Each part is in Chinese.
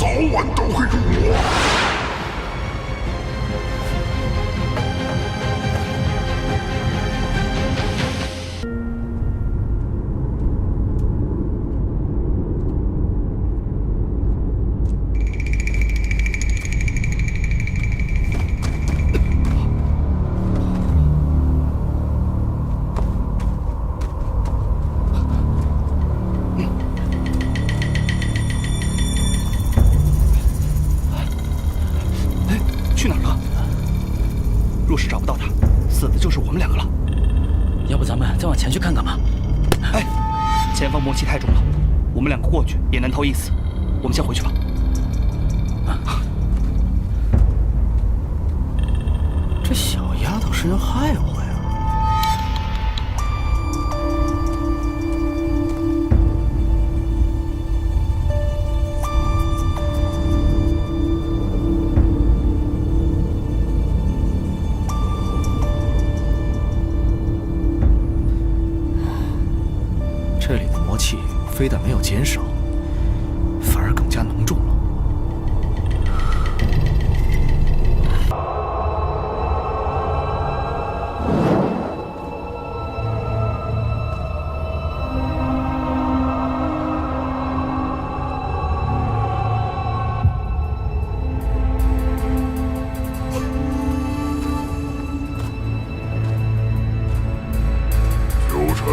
早晚都会入魔。去哪儿了？若是找不到他，死的就是我们两个了。要不咱们再往前去看看吧？哎，前方魔气太重了，我们两个过去也难逃一死。我们先回去吧。这小丫头是要害我呀？这里的魔气非但没有减少，反而更加浓重了。九晨，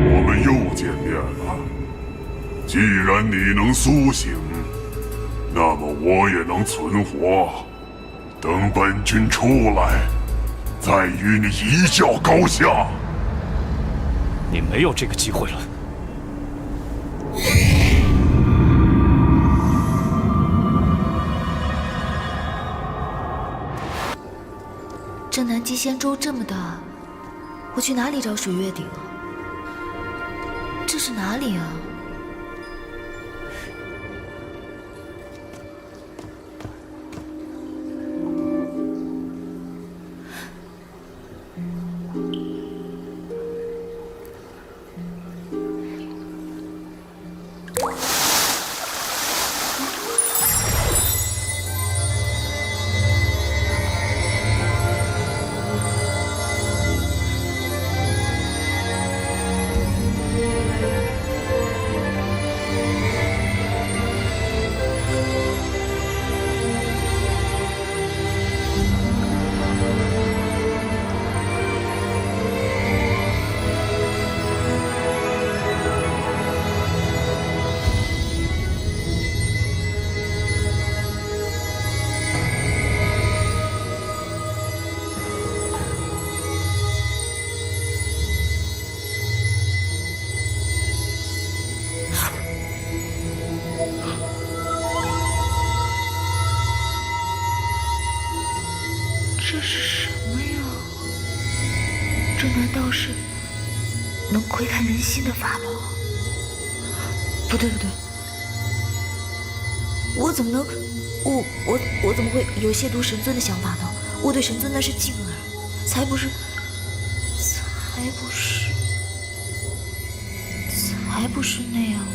我们又见面了。既然你能苏醒，那么我也能存活。等本君出来，再与你一较高下。你没有这个机会了。这南极仙州这么大，我去哪里找水月鼎啊？这是哪里啊？这是什么呀？这难道是能窥探人心的法宝？不对不对，我怎么能，我怎么会有亵渎神尊的想法呢？我对神尊那是敬爱，才不是那样呢。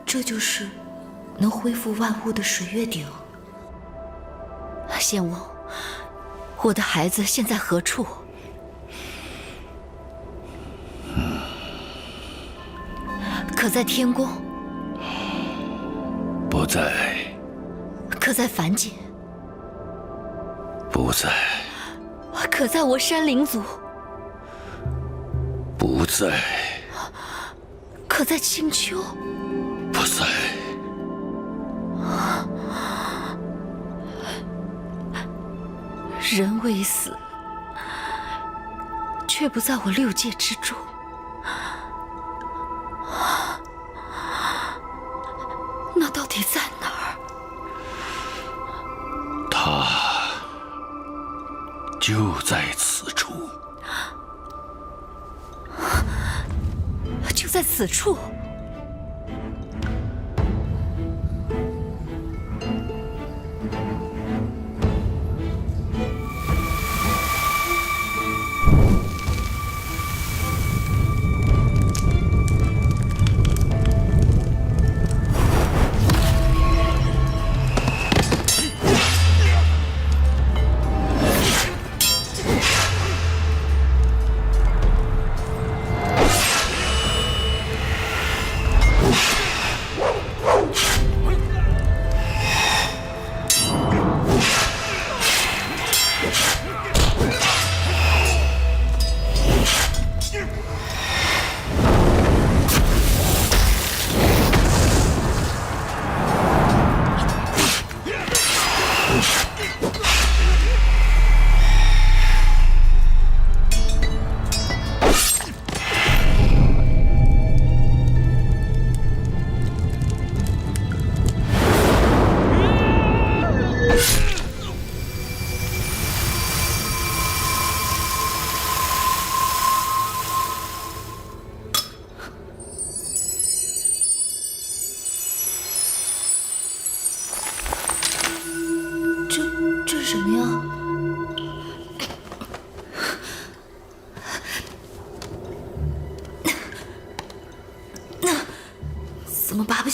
这就是能恢复万物的水月鼎。仙翁，我的孩子现在何处？可在天宫？不在。可在凡间？不在。可在我山灵族？不在。可在青丘？不在。人未死，却不在我六界之中。那到底在哪儿？他就在此处。就在此处。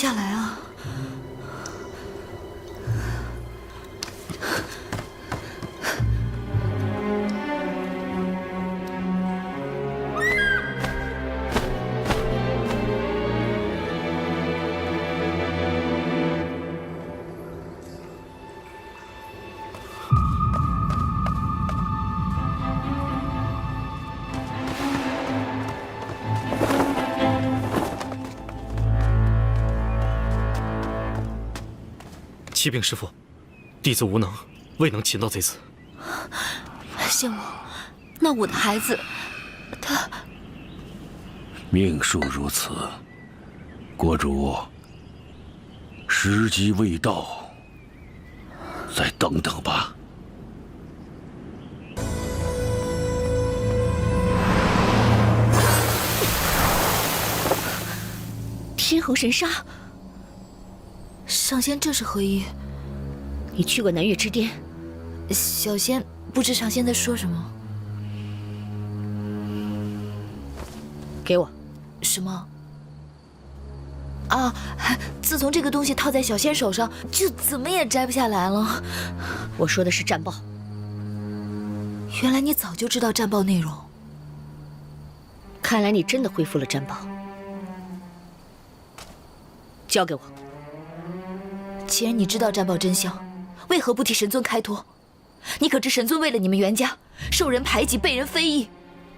下来啊！启禀师父，弟子无能，未能擒到贼子。仙王，那我的孩子，他……命数如此，国主，时机未到，再等等吧。天猴神杀，上仙这是何意？你去过南岳之巅？小仙不知上仙在说什么。给我。什么？啊！自从这个东西套在小仙手上，就怎么也摘不下来了。我说的是战报。原来你早就知道战报内容。看来你真的恢复了战报。交给我。既然你知道战报真相，为何不替神尊开脱？你可知神尊为了你们袁家，受人排挤，被人非议。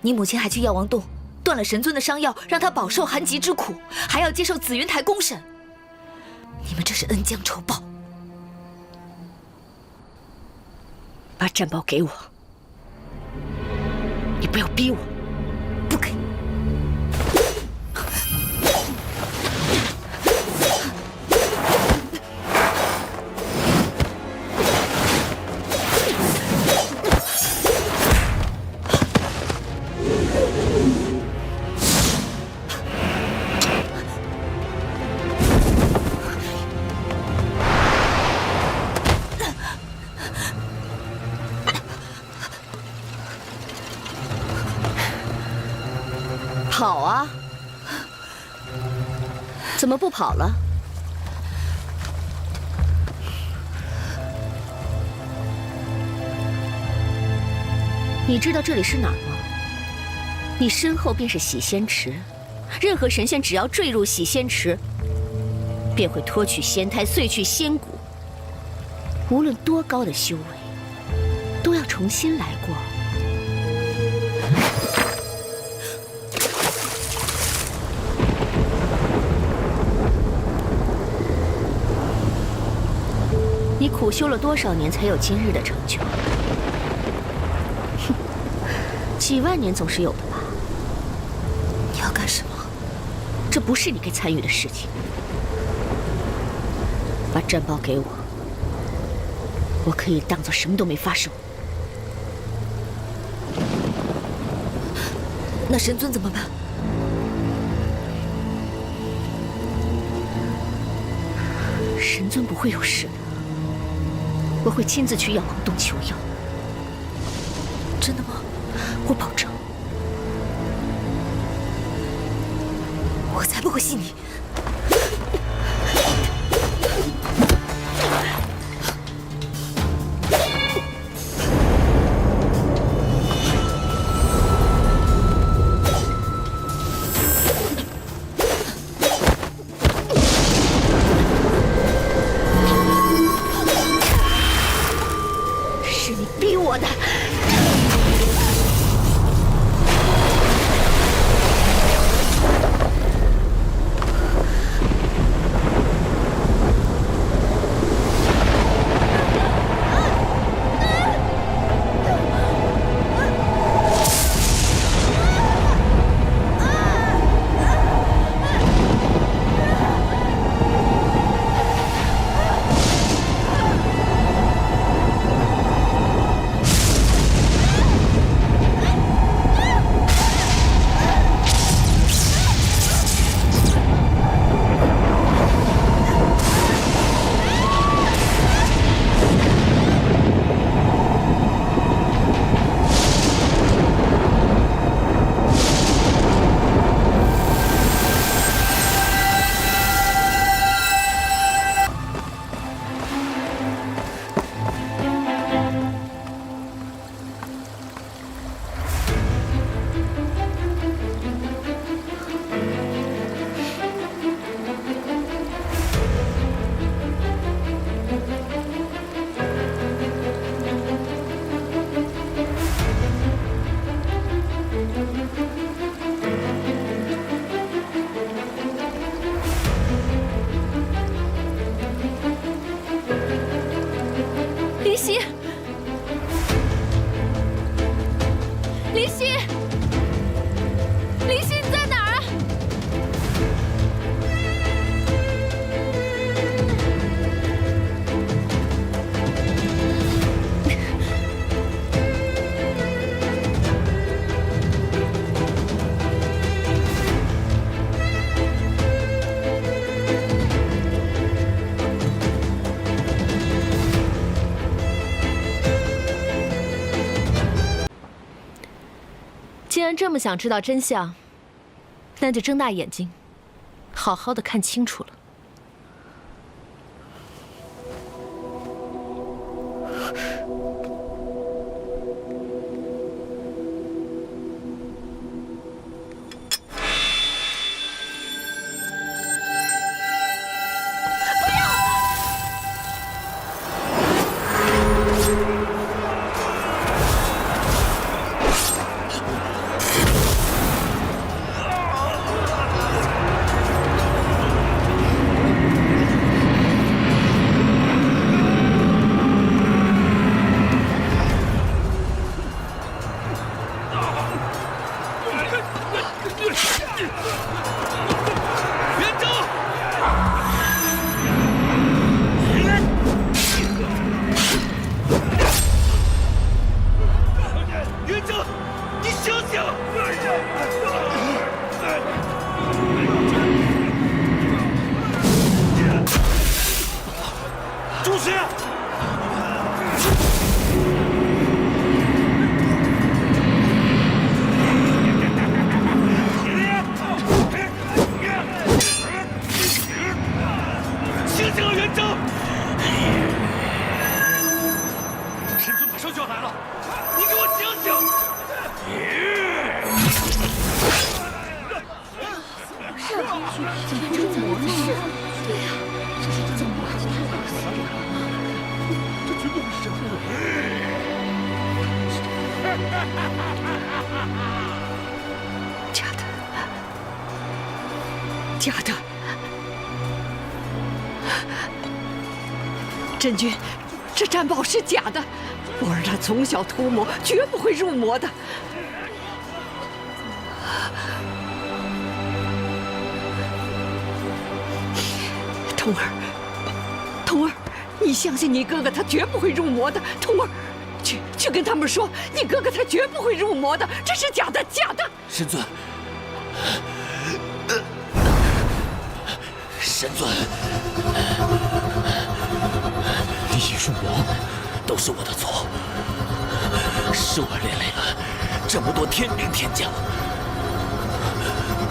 你母亲还去药王洞断了神尊的伤药，让他饱受寒疾之苦，还要接受紫云台公审。你们这是恩将仇报。把战报给我。你不要逼我。不给。跑啊！怎么不跑了？你知道这里是哪儿吗？你身后便是洗仙池，任何神仙只要坠入洗仙池，便会脱去仙胎，碎去仙骨。无论多高的修为，都要重新来过。你苦修了多少年才有今日的成就？哼，几万年总是有的吧？你要干什么？这不是你该参与的事情。把战报给我，我可以当做什么都没发生。那神尊怎么办？神尊不会有事的。我会亲自去药王洞求药。真的吗？我保证。我才不会信你。是你逼我的。林夕，林夕，你在哪儿啊？既然这么想知道真相，那就睁大眼睛，好好的看清楚了。假的，真君，这战宝是假的，我儿他从小涂魔，绝不会入魔的。童儿，童儿，你相信你哥哥，他绝不会入魔的。童儿，去跟他们说，你哥哥他绝不会入魔的，这是假的，假的。神尊。神尊，你已入魔，都是我的错，是我连累了这么多天兵天将，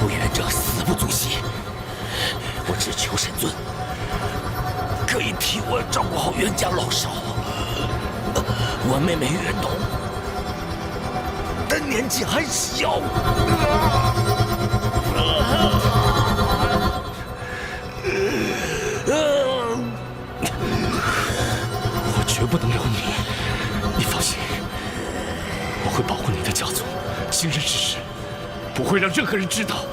乌元者死不足惜，我只求神尊可以替我照顾好袁家老少。我妹妹袁冬，她年纪还小。我绝不能留你，你放心，我会保护你的家族，惊人之事，不会让任何人知道。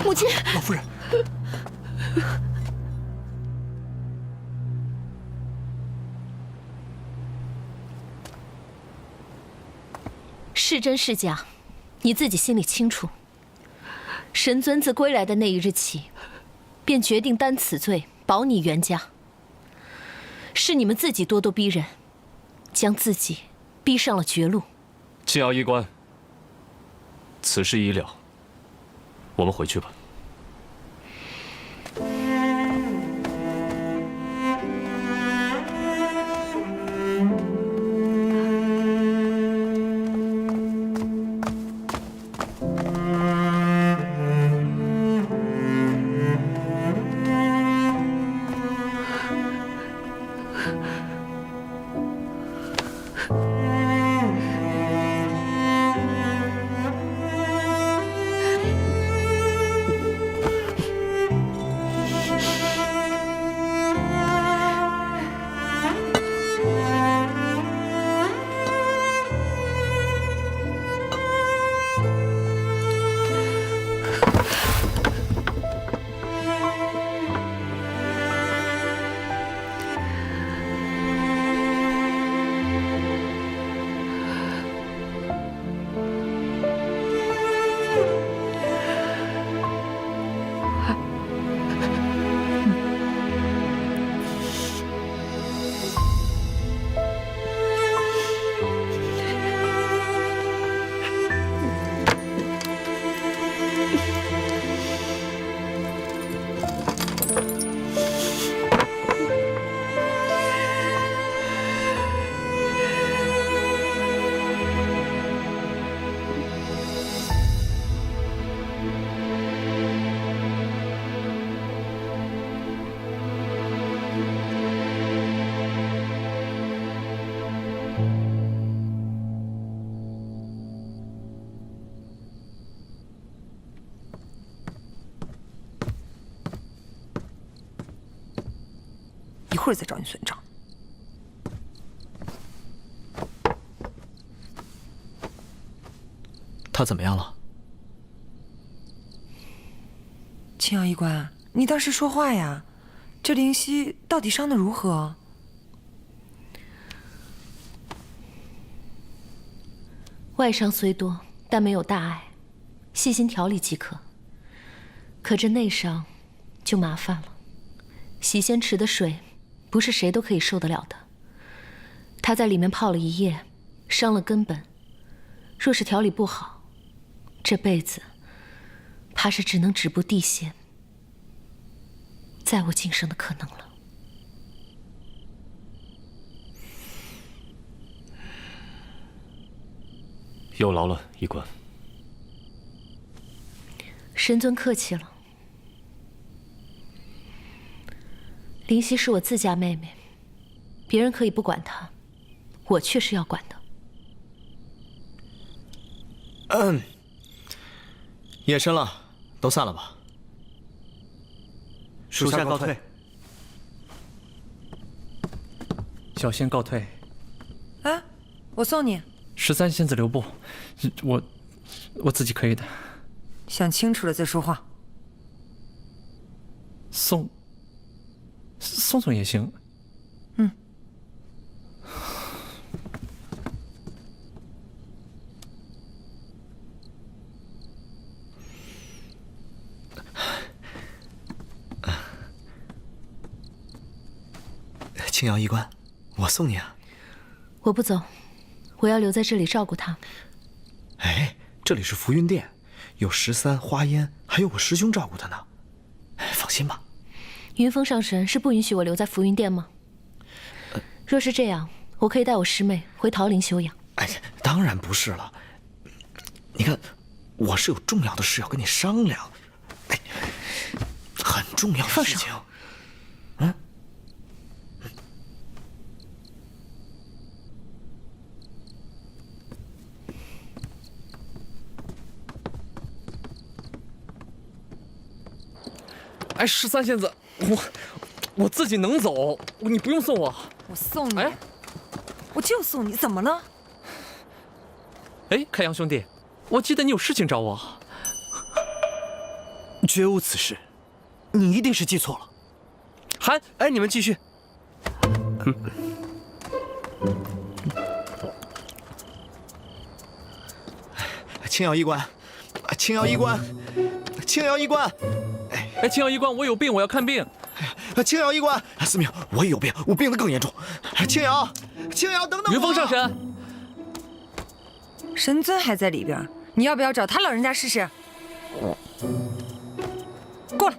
母亲，老夫人。是真是假，你自己心里清楚。神尊自归来的那一日起，便决定担此罪，保你袁家。是你们自己咄咄逼人，将自己逼上了绝路。青瑶医官，此事已了，我们回去吧。会儿再找你算账。他怎么样了？青瑶医官，你倒是说话呀！这灵犀到底伤得如何？外伤虽多，但没有大碍，细心调理即可。可这内伤就麻烦了。洗仙池的水，不是谁都可以受得了的。他在里面泡了一夜，伤了根本。若是调理不好，这辈子怕是只能止步地仙，再无晋升的可能了。有劳了，医官。神尊客气了。灵犀是我自家妹妹，别人可以不管她，我却是要管的。夜深了，都散了吧。属下告退。小仙告退。啊，我送你。13仙子留步，我自己可以的。想清楚了再说话。送也行。嗯。青瑶医官，我送你啊。我不走，我要留在这里照顾他。哎，这里是浮云殿，有13、花烟，还有我师兄照顾他呢。放心吧。云峰上神是不允许我留在浮云殿吗？若是这样，我可以带我师妹回桃林休养。哎，当然不是了。你看，我是有重要的事要跟你商量，哎，很重要的事情。嗯。哎，13仙子，我自己能走，你不用送我。我送你。哎，我就送你，怎么了？哎，开阳兄弟，我记得你有事情找我。绝无此事，你一定是记错了。韩，哎，你们继续。青瑶医官，青瑶医官，青瑶医官。哎，青瑶医官，我有病，我要看病。青瑶医官，司命，我也有病，我病得更严重。青瑶，等等我。云峰上神。神尊还在里边，你要不要找他老人家试试？过来。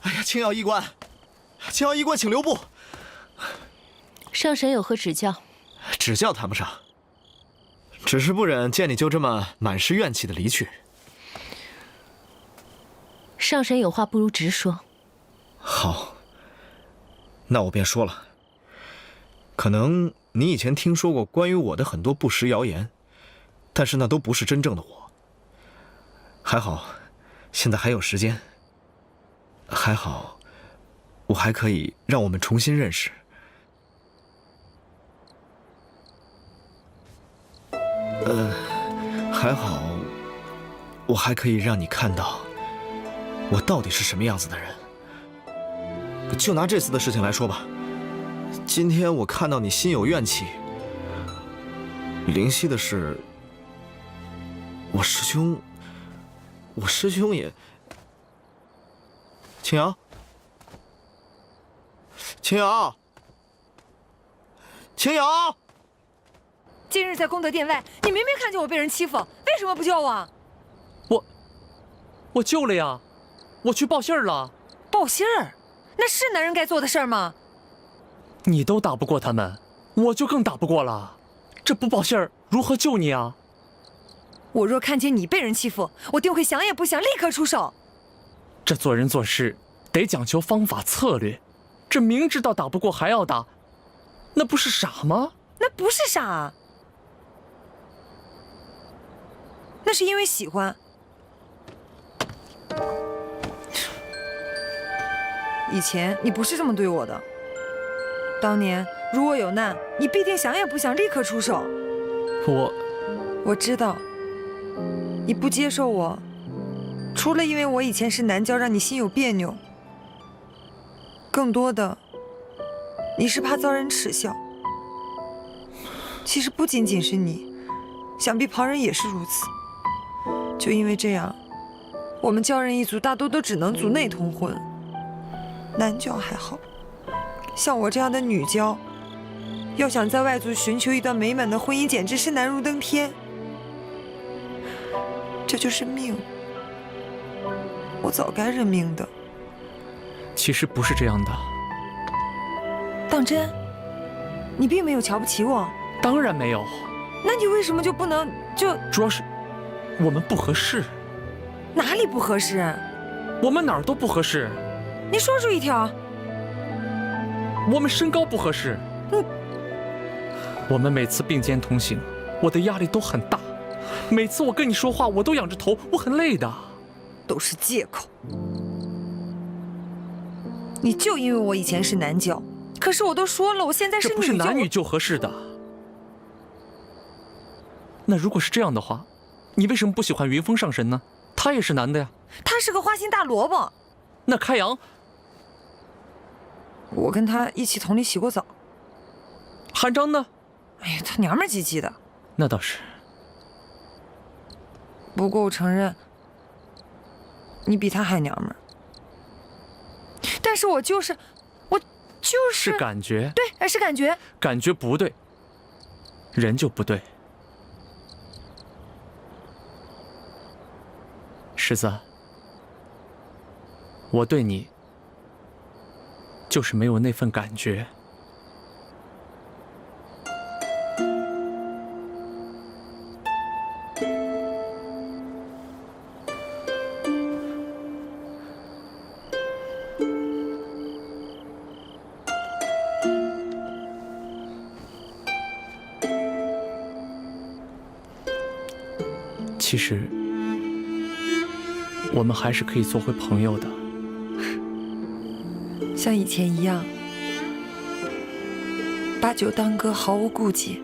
哎呀，青瑶医官，请留步。上神有何指教？指教谈不上，只是不忍见你就这么满是怨气的离去。上神有话不如直说。好，那我便说了。可能你以前听说过关于我的很多不实谣言，但是那都不是真正的我。还好，现在还有时间。还好，我还可以让我们重新认识。还好，我还可以让你看到我到底是什么样子的人。就拿这次的事情来说吧，今天我看到你心有怨气，灵犀的事，我师兄也……青瑶，今日在功德殿外，你明明看见我被人欺负，为什么不救我？我救了呀，我去报信儿了。报信儿？那是男人该做的事儿吗？你都打不过他们，我就更打不过了。这不报信儿，如何救你啊？我若看见你被人欺负，我定会想也不想，立刻出手。这做人做事得讲求方法策略，这明知道打不过还要打，那不是傻吗？那不是傻，那是因为喜欢。以前你不是这么对我的。当年如我有难，你必定想也不想立刻出手。我知道，你不接受我，除了因为我以前是男娇让你心有别扭，更多的你是怕遭人耻笑。其实不仅仅是你，想必旁人也是如此。就因为这样，我们娇人一族大多都只能族内通婚，男娇还好，像我这样的女娇，要想在外族寻求一段美满的婚姻，简直是难如登天。这就是命，我早该认命的。其实不是这样的。当真？你并没有瞧不起我？当然没有。那你为什么就不能就？主要是我们不合适。哪里不合适？我们哪儿都不合适。你说出一条。我们身高不合适。我们每次并肩同行，我的压力都很大。每次我跟你说话，我都仰着头，我很累的。都是借口。你就因为我以前是男娇，可是我都说了，我现在是女娇。这不是男女就合适的。那如果是这样的话，你为什么不喜欢云峰上神呢？他也是男的呀。他是个花心大萝卜。那开阳，我跟他一起桶里洗过澡。韩章呢？哎呀，他娘们唧唧的。那倒是。不过我承认，你比他还娘们儿。但是我就是是感觉。对，是感觉。感觉不对，人就不对。石子，我对你就是没有那份感觉。其实，我们还是可以做回朋友的，像以前一样，把酒当歌，毫无顾忌。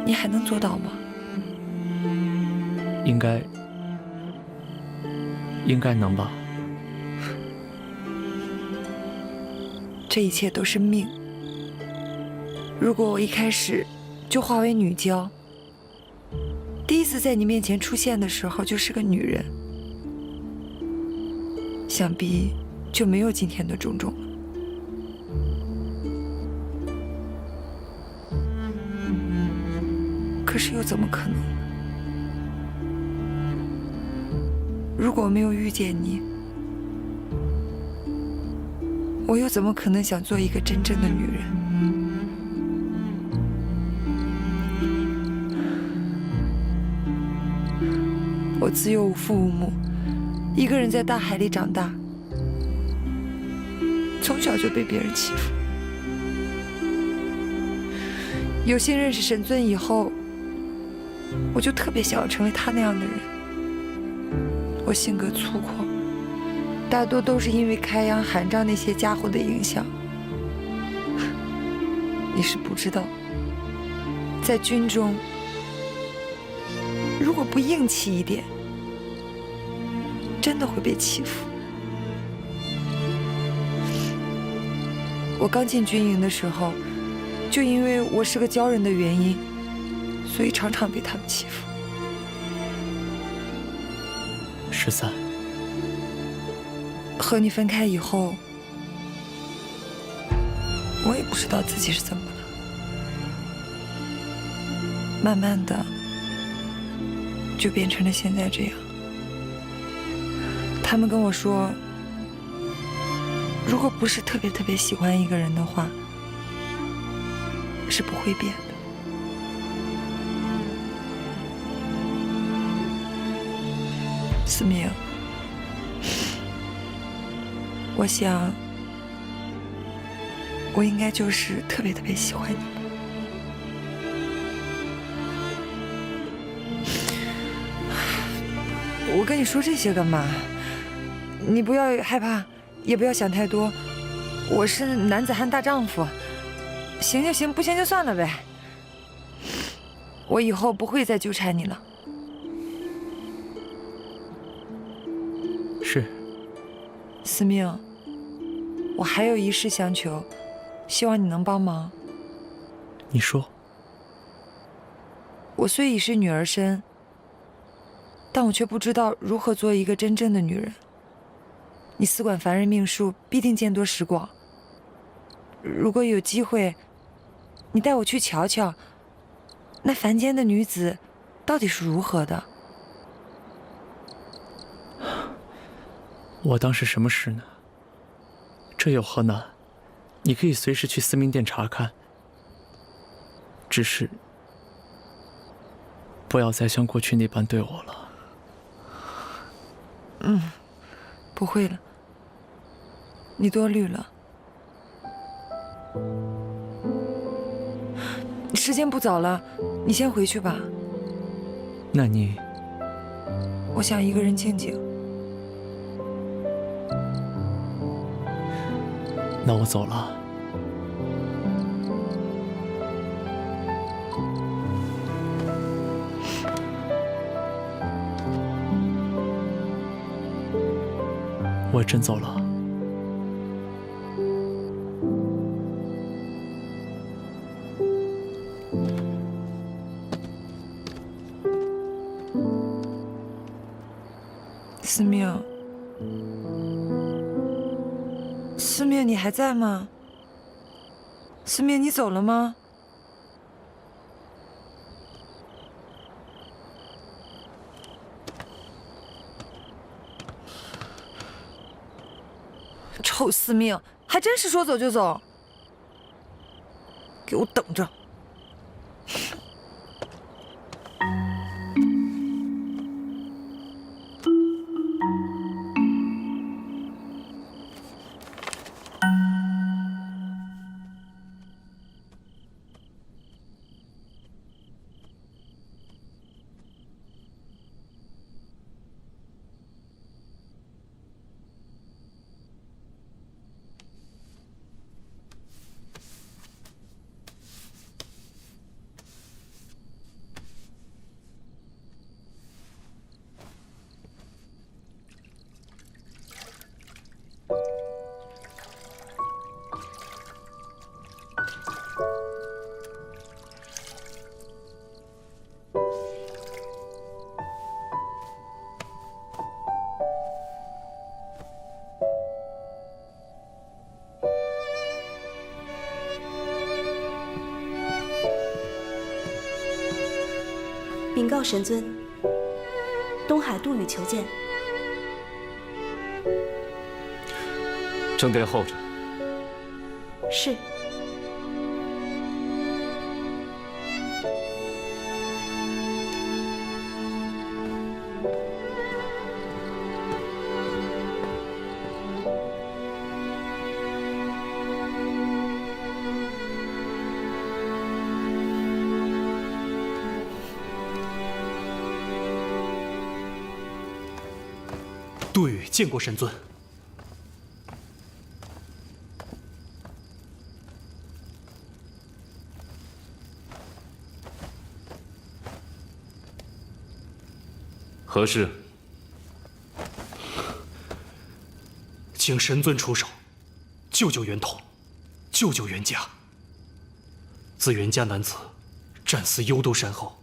你还能做到吗？应该能吧。这一切都是命。如果我一开始就化为女娇，第一次在你面前出现的时候就是个女人，想必就没有今天的种种了。可是又怎么可能？如果没有遇见你，我又怎么可能想做一个真正的女人？我自幼无父无母，一个人在大海里长大，从小就被别人欺负。有幸认识神尊以后，我就特别想要成为他那样的人。我性格粗犷，大多都是因为开阳、韩章那些家伙的影响。你是不知道，在军中，如果不硬气一点，真的会被欺负。我刚进军营的时候，就因为我是个娇人的原因，所以常常被他们欺负。13，和你分开以后，我也不知道自己是怎么了，慢慢的就变成了现在这样。他们跟我说，如果不是特别喜欢一个人的话，是不会变的。思明，我想，我应该就是特别喜欢你吧。我跟你说这些干嘛？你不要害怕，也不要想太多。我是男子汉大丈夫，行就行，不行就算了呗。我以后不会再纠缠你了。是。司命，我还有一事相求，希望你能帮忙。你说。我虽已是女儿身，但我却不知道如何做一个真正的女人。你司管凡人命数，必定见多识广。如果有机会，你带我去瞧瞧，那凡间的女子到底是如何的？我当是什么事呢？这有何难？你可以随时去司命殿查看。只是不要再像过去那般对我了。不会了，你多虑了。时间不早了，你先回去吧。那你……我想一个人静静。那我走了。我真走了。司命，司命，你还在吗？司命，你走了吗？臭司命，还真是说走就走，给我等着！禀告神尊，东海杜宇求见。正殿候着。是。杜宇见过神尊。何事？请神尊出手，救救袁统，救救袁家。自袁家男子战死幽都山后，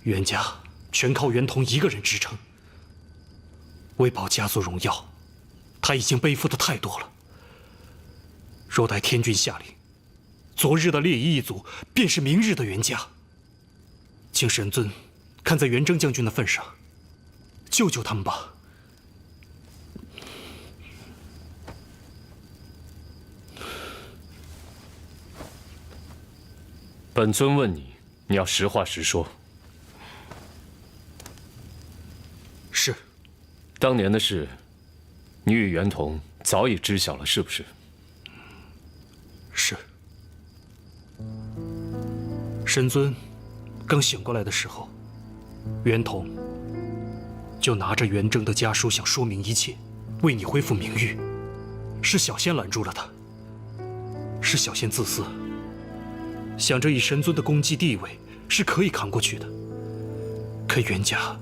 袁家全靠袁统一个人支撑。为保家族荣耀，他已经背负的太多了。若待天君下令，昨日的烈夷一族便是明日的袁家。请神尊看在袁征将军的份上，救救他们吧。本尊问你，你要实话实说。是。当年的事，你与袁统早已知晓了，是不是？是。神尊刚醒过来的时候，袁统就拿着袁征的家书，想说明一切，为你恢复名誉。是小仙拦住了他，是小仙自私，想着以神尊的功绩地位是可以扛过去的。可袁家，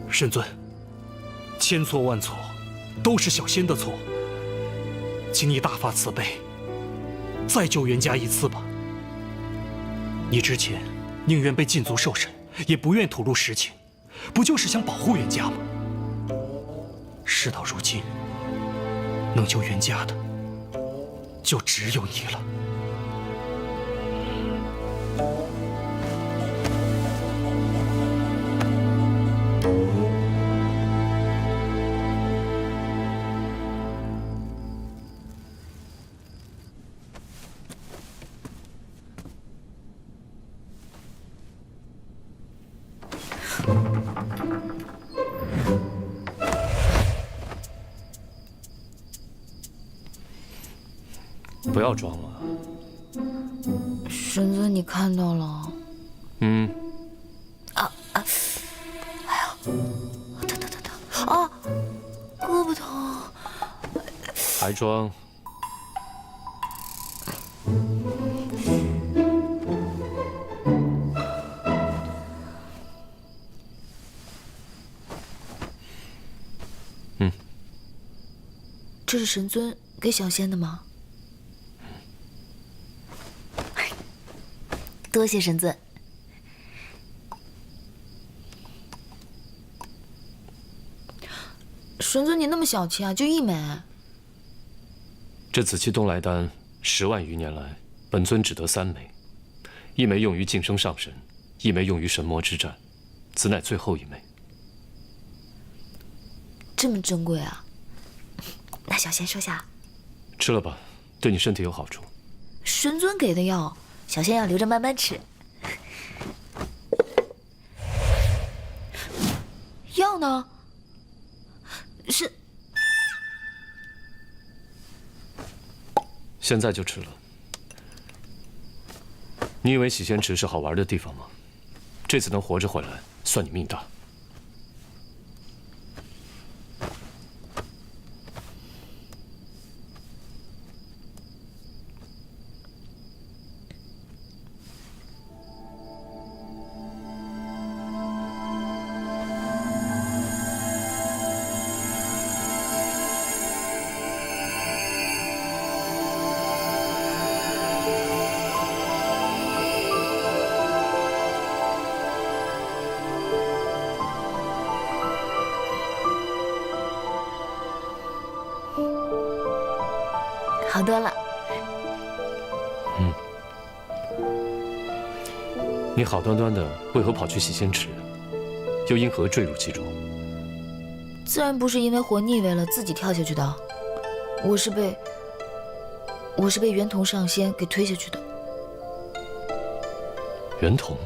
神尊，千错万错，都是小仙的错，请你大发慈悲，再救袁家一次吧。你之前宁愿被禁足受审，也不愿吐露实情，不就是想保护袁家吗？事到如今，能救袁家的，就只有你了。不要装了。神尊，你看到了？嗯。哎呀，疼！啊，胳膊疼。还装？这是神尊给小仙的吗？多谢神尊。神尊，你那么小气啊，就1枚。这紫气东来丹10万余年来，本尊只得3枚，1枚用于晋升上神，1枚用于神魔之战，此乃最后1枚。这么珍贵啊！那小仙收下。吃了吧，对你身体有好处。神尊给的药，小仙要留着慢慢吃。药呢？是。现在就吃了。你以为洗仙池是好玩的地方吗？这次能活着回来，算你命大。好多了。你好端端的为何跑去洗仙池，又因何坠入其中？自然不是因为活腻味了自己跳下去的，我是被袁同上仙给推下去的。袁同。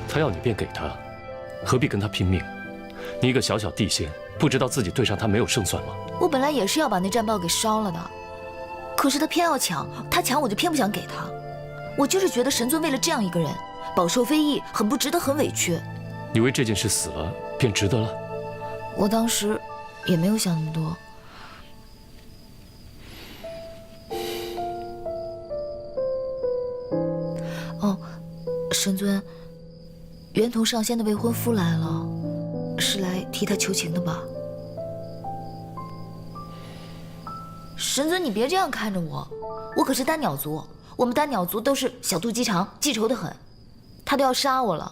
他要你便给他，何必跟他拼命？你一个小小地仙，不知道自己对上他没有胜算吗？我本来也是要把那战报给烧了的，可是他偏要抢，他抢我就偏不想给他。我就是觉得神尊为了这样一个人，饱受非议，很不值得，很委屈。你为这件事死了，便值得了？我当时也没有想那么多。哦，神尊。袁同上仙的未婚夫来了，是来替他求情的吧？神尊，你别这样看着我，我可是丹鸟族，我们丹鸟族都是小肚鸡肠，记仇的很。他都要杀我了，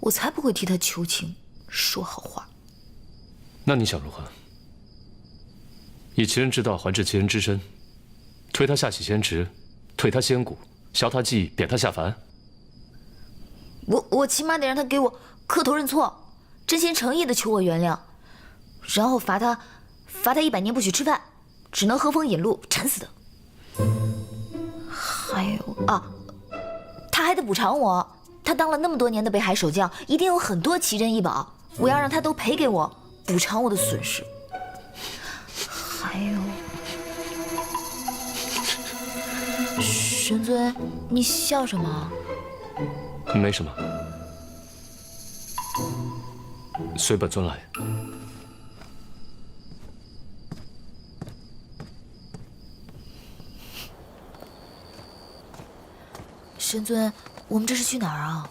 我才不会替他求情，说好话。那你想如何？以其人之道还治其人之身，推他下洗仙池，退他仙骨，削他记忆，贬他下凡。我起码得让他给我磕头认错，真心诚意的求我原谅，然后罚他100年不许吃饭，只能喝风饮露，馋死的。还有啊，他还得补偿我，他当了那么多年的北海守将，一定有很多奇珍异宝，我要让他都赔给我，补偿我的损失。神尊，你笑什么？没什么，随本尊来。神尊，我们这是去哪儿啊？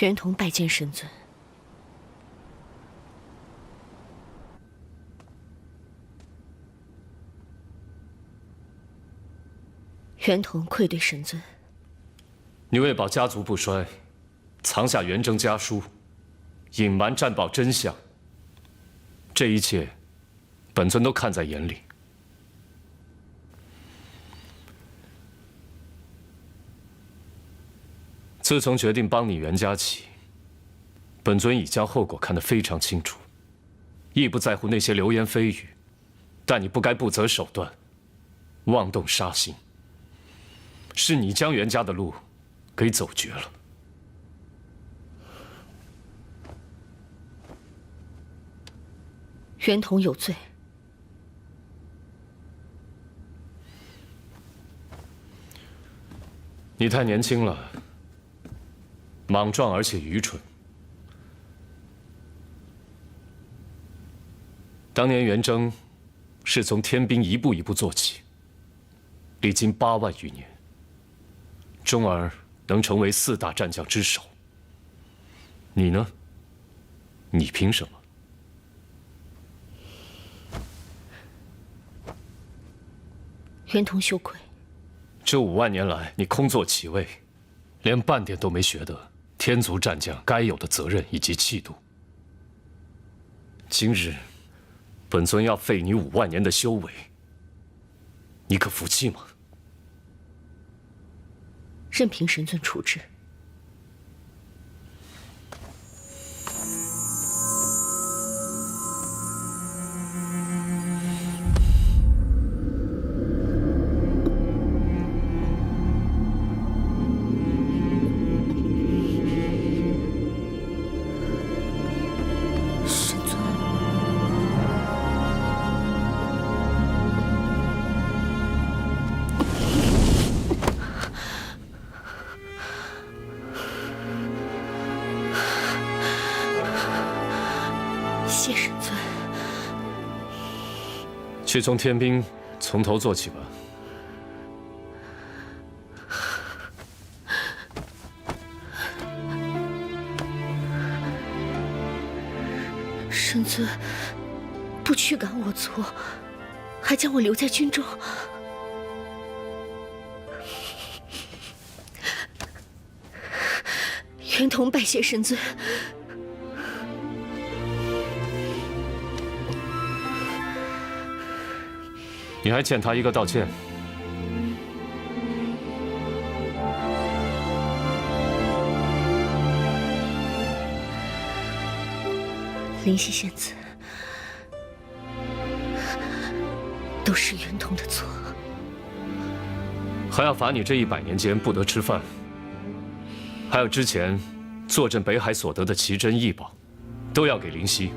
袁同拜见神尊。袁同愧对神尊。你为保家族不衰，藏下元征家书，隐瞒战报真相，这一切，本尊都看在眼里。自从决定帮你袁家起，本尊已将后果看得非常清楚，亦不在乎那些流言蜚语，但你不该不择手段，妄动杀心。是你将袁家的路给走绝了。袁同有罪。你太年轻了，莽撞而且愚蠢。当年元征是从天兵一步一步做起，历经8万余年，终而能成为4大战将之首。你呢？你凭什么？袁同羞愧。这5万年来，你空座其位，连半点都没学得天族战将该有的责任以及气度。今日，本尊要废你5万年的修为，你可服气吗？任凭神尊处置。谢神尊。去从天兵从头做起吧。神尊不驱赶我族，还将我留在军中。袁同拜谢神尊。你还欠他一个道歉。灵犀仙子，都是袁童的错。还要罚你这100年间不得吃饭，还有之前坐镇北海所得的奇珍异宝，都要给灵犀，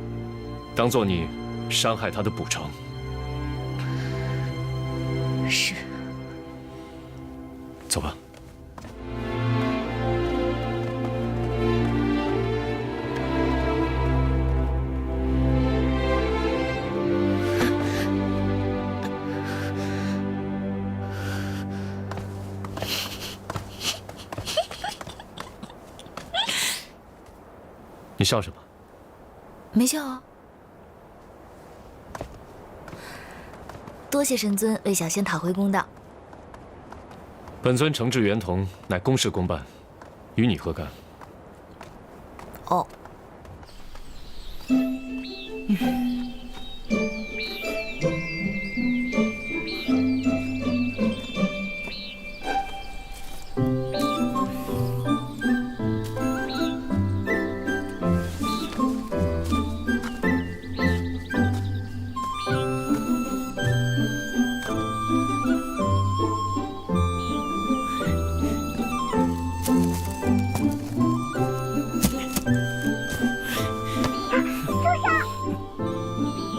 当做你伤害他的补偿。是。走吧。你笑什么？没笑啊。多谢神尊为小仙讨回公道。本尊惩治袁童，乃公事公办，与你何干？哦。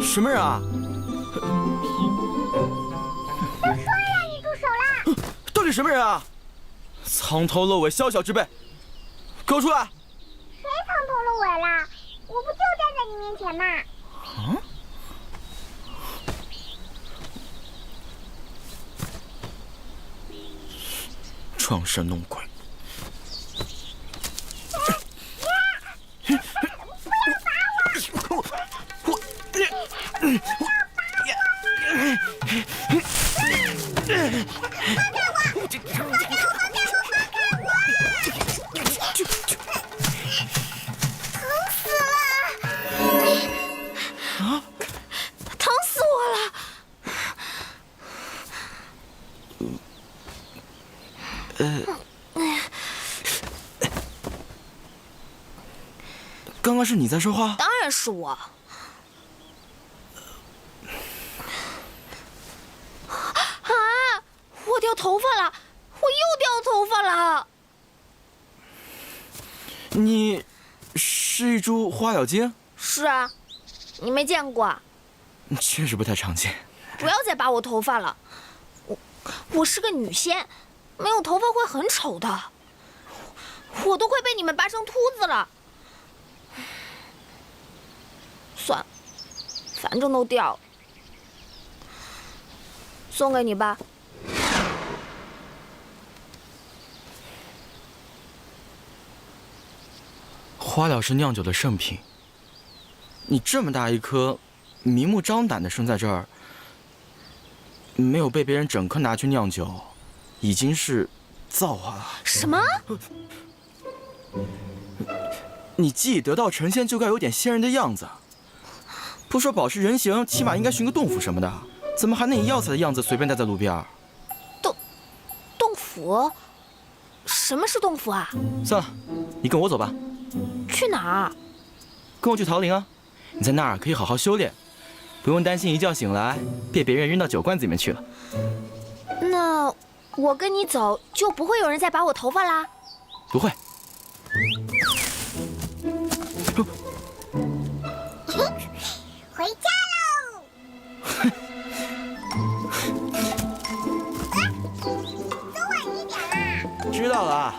什么人啊？都说让你住手啦！到底什么人啊？藏头露尾，宵小之辈，给我出来！谁藏头露尾啦？我不就站在你面前吗？啊？装神弄鬼！刚刚是你在说话？当然是我。啊！我掉头发了，我又掉头发了。你是一株花咬精？是啊，你没见过？确实不太常见。不要再拔我头发了，我是个女仙，没有头发会很丑的。我都快被你们拔成秃子了。算了，反正都掉了，送给你吧。花疗是酿酒的圣品，你这么大一颗，明目张胆的生在这儿，没有被别人整颗拿去酿酒，已经是造化了。什么？你既已得道成仙，就该有点仙人的样子。不说保持人形，起码应该寻个洞府什么的，怎么还能以药材的样子随便待在路边？洞府？什么是洞府啊？算了，你跟我走吧。去哪儿？跟我去桃林啊！你在那儿可以好好修炼，不用担心一觉醒来被别人扔到酒罐子里面去了。那我跟你走，就不会有人再拔我头发啦？不会。回家喽！走晚一点啦。知道了啊。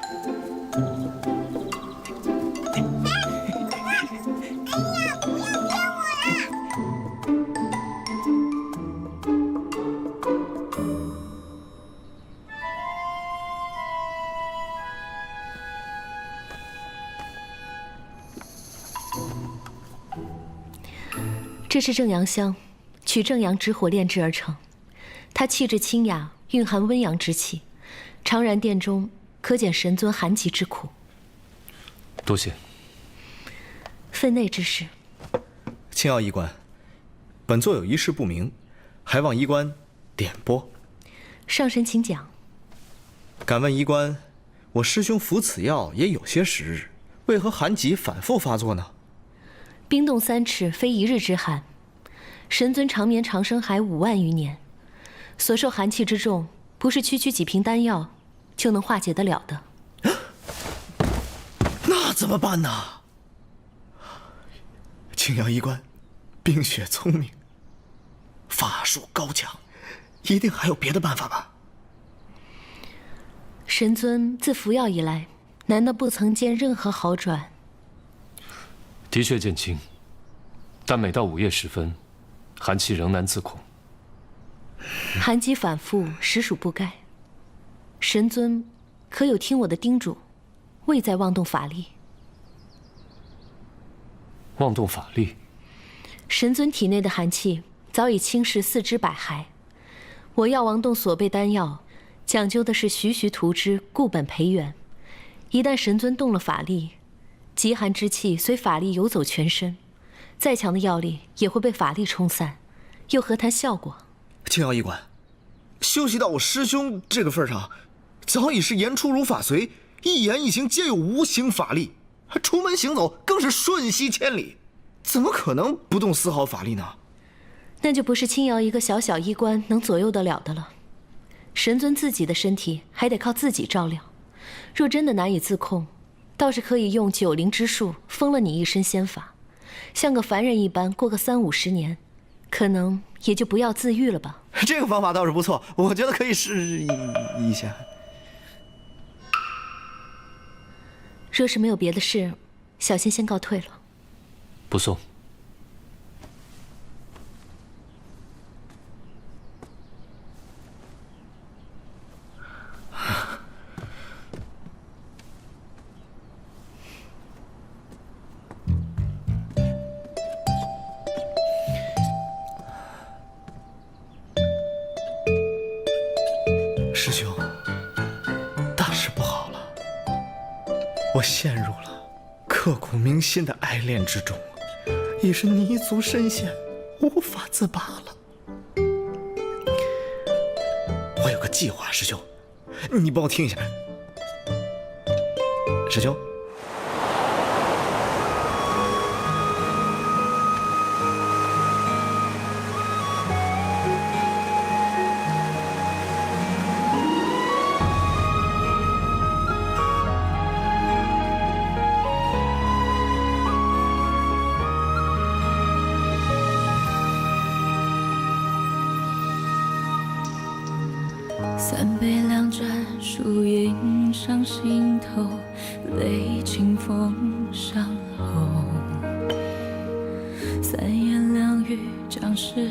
这是正阳香，取正阳之火炼制而成。它气质清雅，蕴含温阳之气，常燃殿中，可减神尊寒疾之苦。多谢。分内之事，青傲医官，本座有一事不明，还望医官点拨。上神请讲。敢问医官，我师兄服此药也有些时日，为何寒疾反复发作呢？冰冻3尺，非一日之寒。神尊长眠长生海5万余年，所受寒气之重，不是区区几瓶丹药就能化解得了的。那怎么办呢？青瑶医官，冰雪聪明，法术高强，一定还有别的办法吧？神尊自服药以来，难道不曾见任何好转？的确见轻，但每到午夜时分，寒气仍难自控。寒疾反复，实属不该。神尊可有听我的叮嘱，未再妄动法力？妄动法力？神尊体内的寒气早已侵蚀4肢百骸，我药王洞所备丹药讲究的是徐徐涂之，固本培元。一旦神尊动了法力，极寒之气随法力游走全身，再强的药力也会被法力冲散，又何谈效果？青瑶医官，修习到我师兄这个份上，早已是言出如法随，一言一行皆有无形法力，出门行走更是瞬息千里，怎么可能不动丝毫法力呢？那就不是青瑶一个小小医官能左右得了的了。神尊自己的身体还得靠自己照料，若真的难以自控，倒是可以用90之术封了你一身仙法，像个凡人一般过个30-50年，可能也就不药自愈了吧。这个方法倒是不错，我觉得可以试一下。若是没有别的事，小仙先告退了。不送。师兄，大事不好了！我陷入了刻骨铭心的爱恋之中，已是泥足深陷，无法自拔了。我有个计划，师兄，你帮我听一下。师兄，三杯两盏，树影上心头，泪清风上后。三言两语将时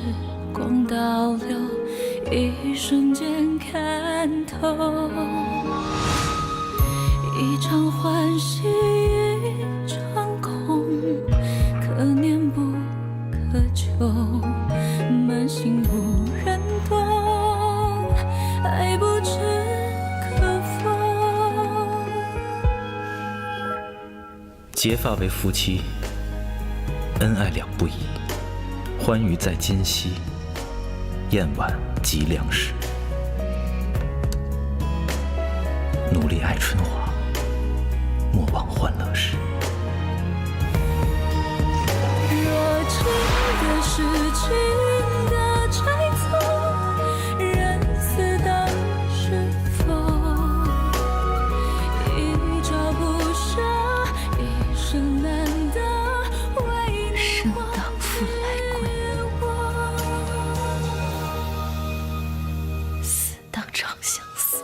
光倒流，一瞬间看透。一场欢喜一场空，可念不可求，满心无人懂，爱不知可否。结发为夫妻，恩爱两不疑，欢愉在今夕，宴晚及良时。努力爱春华，莫忘欢乐时。若情的是情的猜测，人死当是否？一朝不舍，一生难得，为你当复来归，死当长相思。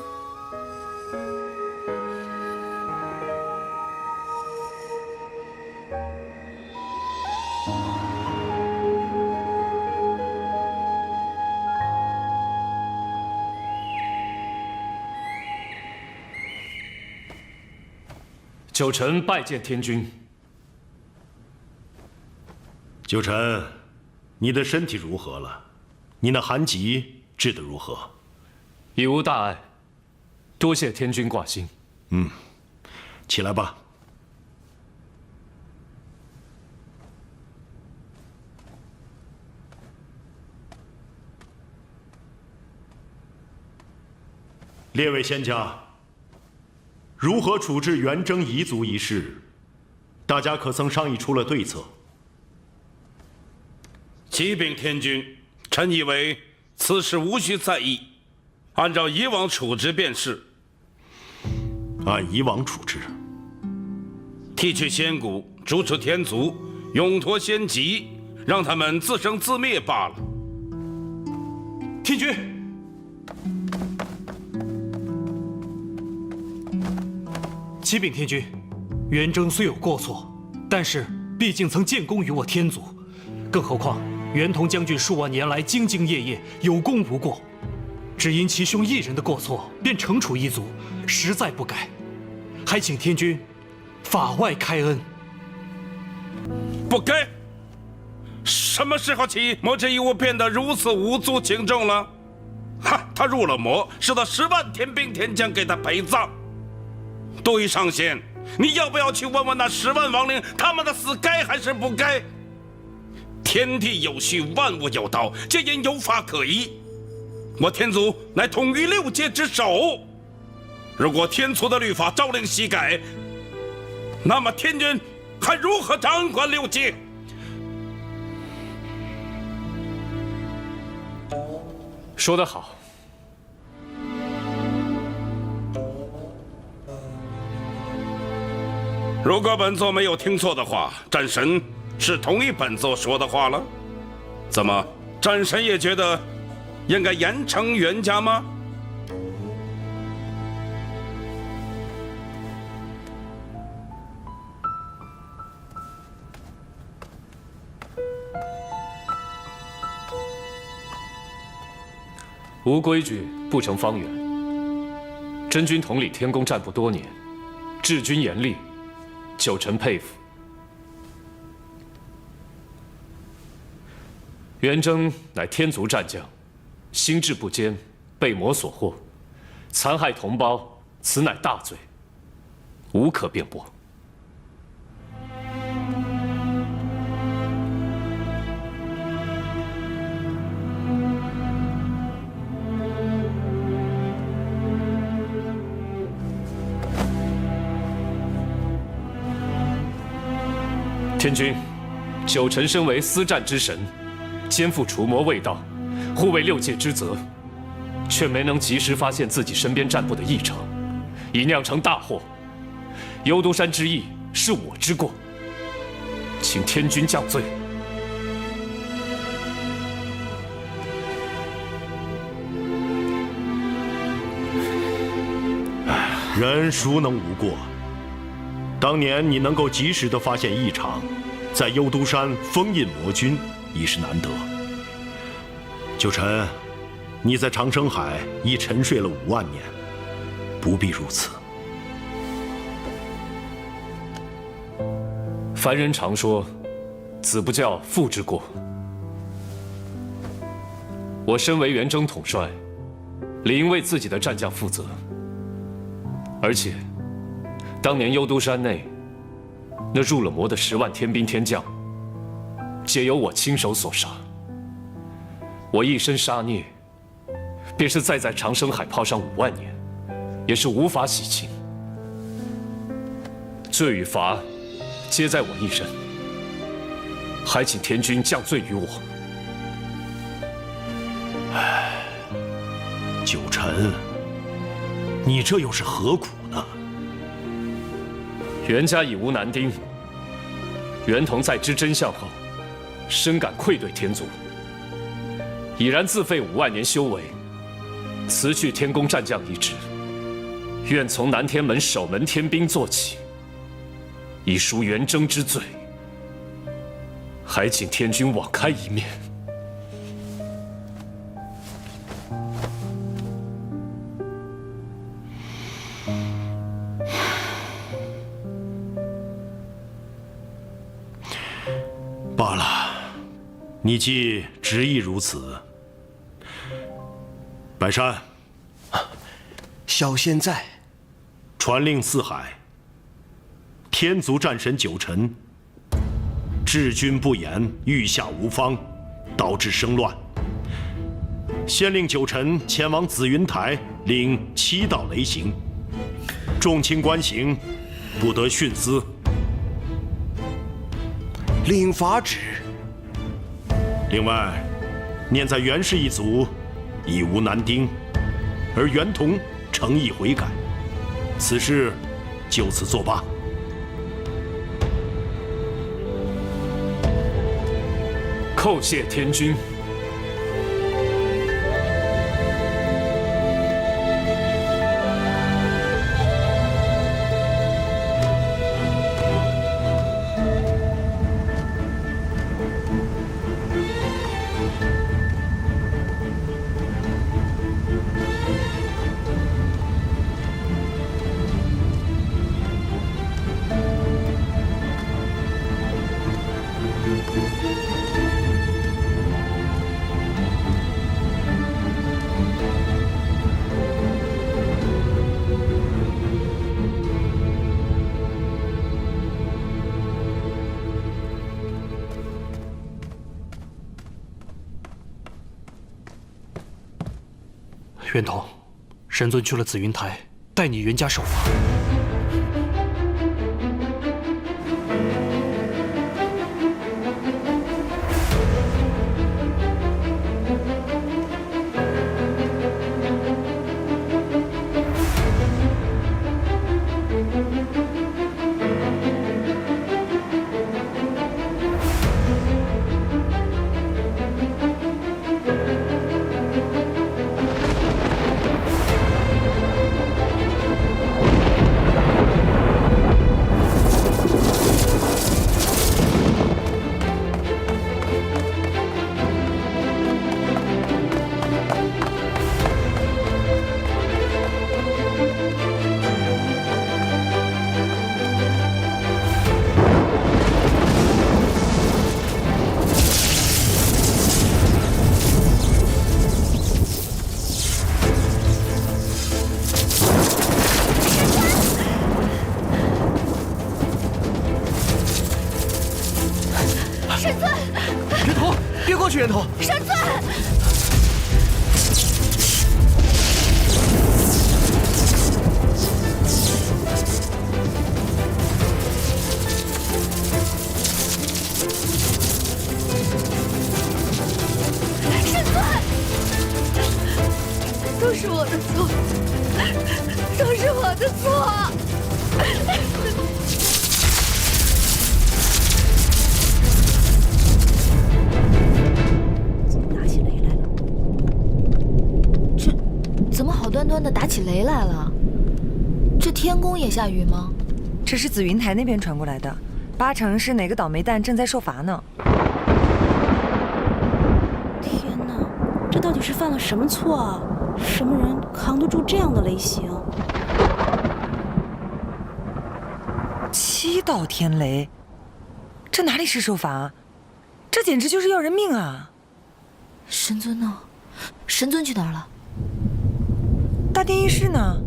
九臣拜见天君。九臣，你的身体如何了？你那寒疾治得如何？已无大碍，多谢天君挂心。起来吧。列位仙家，如何处置元征彝族一事，大家可曾商议出了对策？启禀天君，臣以为此事无需在意，按照以往处置便是。按以往处置，剃去仙骨，逐出天族，永脱仙籍，让他们自生自灭罢了。天君，启禀天君，元征虽有过错，但是毕竟曾建功于我天族，更何况袁同将军数万年来兢兢业业，有功无过，只因其兄一人的过错便惩处一族，实在不该，还请天君法外开恩。不该？什么时候起，魔之一物变得如此无足轻重了？哈，他入了魔，是他10万天兵天将给他陪葬。杜上仙，你要不要去问问那10万亡灵，他们的死该还是不该？天地有序，万物有道，皆因有法可依。我天族乃统御6界之首，如果天族的律法朝令夕改，那么天君还如何掌管6界？说得好。如果本座没有听错的话，战神是同意本座说的话了。怎么，战神也觉得应该严惩袁家吗？无规矩不成方圆。真君统领天宫战部多年，治军严厉，九臣佩服。元征乃天族战将，心智不坚，被魔所惑，残害同胞，此乃大罪，无可辩驳。天君，九臣身为司战之神，肩负除魔卫道、护卫6界之责，却没能及时发现自己身边战部的异常，已酿成大祸。幽都山之役是我之过，请天君降罪。人孰能无过？当年你能够及时地发现异常，在幽都山封印魔君，已是难得。九臣，你在长生海已沉睡了5万年，不必如此。凡人常说，子不教，父之过。我身为元征统帅，理应为自己的战将负责。而且，当年幽都山内那入了魔的10万天兵天将，皆由我亲手所杀。我一身杀孽，便是再在长生海泡上5万年，也是无法洗清。罪与罚，皆在我一身，还请天君降罪于我。唉，九臣，你这又是何苦呢？袁家已无男丁，袁同在知真相后，深感愧对天族，已然自废5万年修为，辞去天宫战将一职，愿从南天门守门天兵做起，以赎元征之罪。还请天君网开一面。罢了，你既执意如此，白山，小仙在。传令四海，天族战神九臣，治军不严，御下无方，导致生乱。先令九臣前往紫云台领7道雷刑，众卿官刑，不得徇私。领法旨。另外，念在袁氏一族已无男丁，而袁同诚意悔改，此事就此作罢。叩谢天君。袁同，神尊去了紫云台，带你袁家守法。袁同，神尊，神尊，都是我的错，都是我的错。端端的打起雷来了，这天宫也下雨吗？这是紫云台那边传过来的，8成是哪个倒霉蛋正在受罚呢。天哪，这到底是犯了什么错啊？什么人扛得住这样的雷刑？7道天雷，这哪里是受罚？这简直就是要人命啊！神尊呢？神尊去哪儿了？大殿议事呢？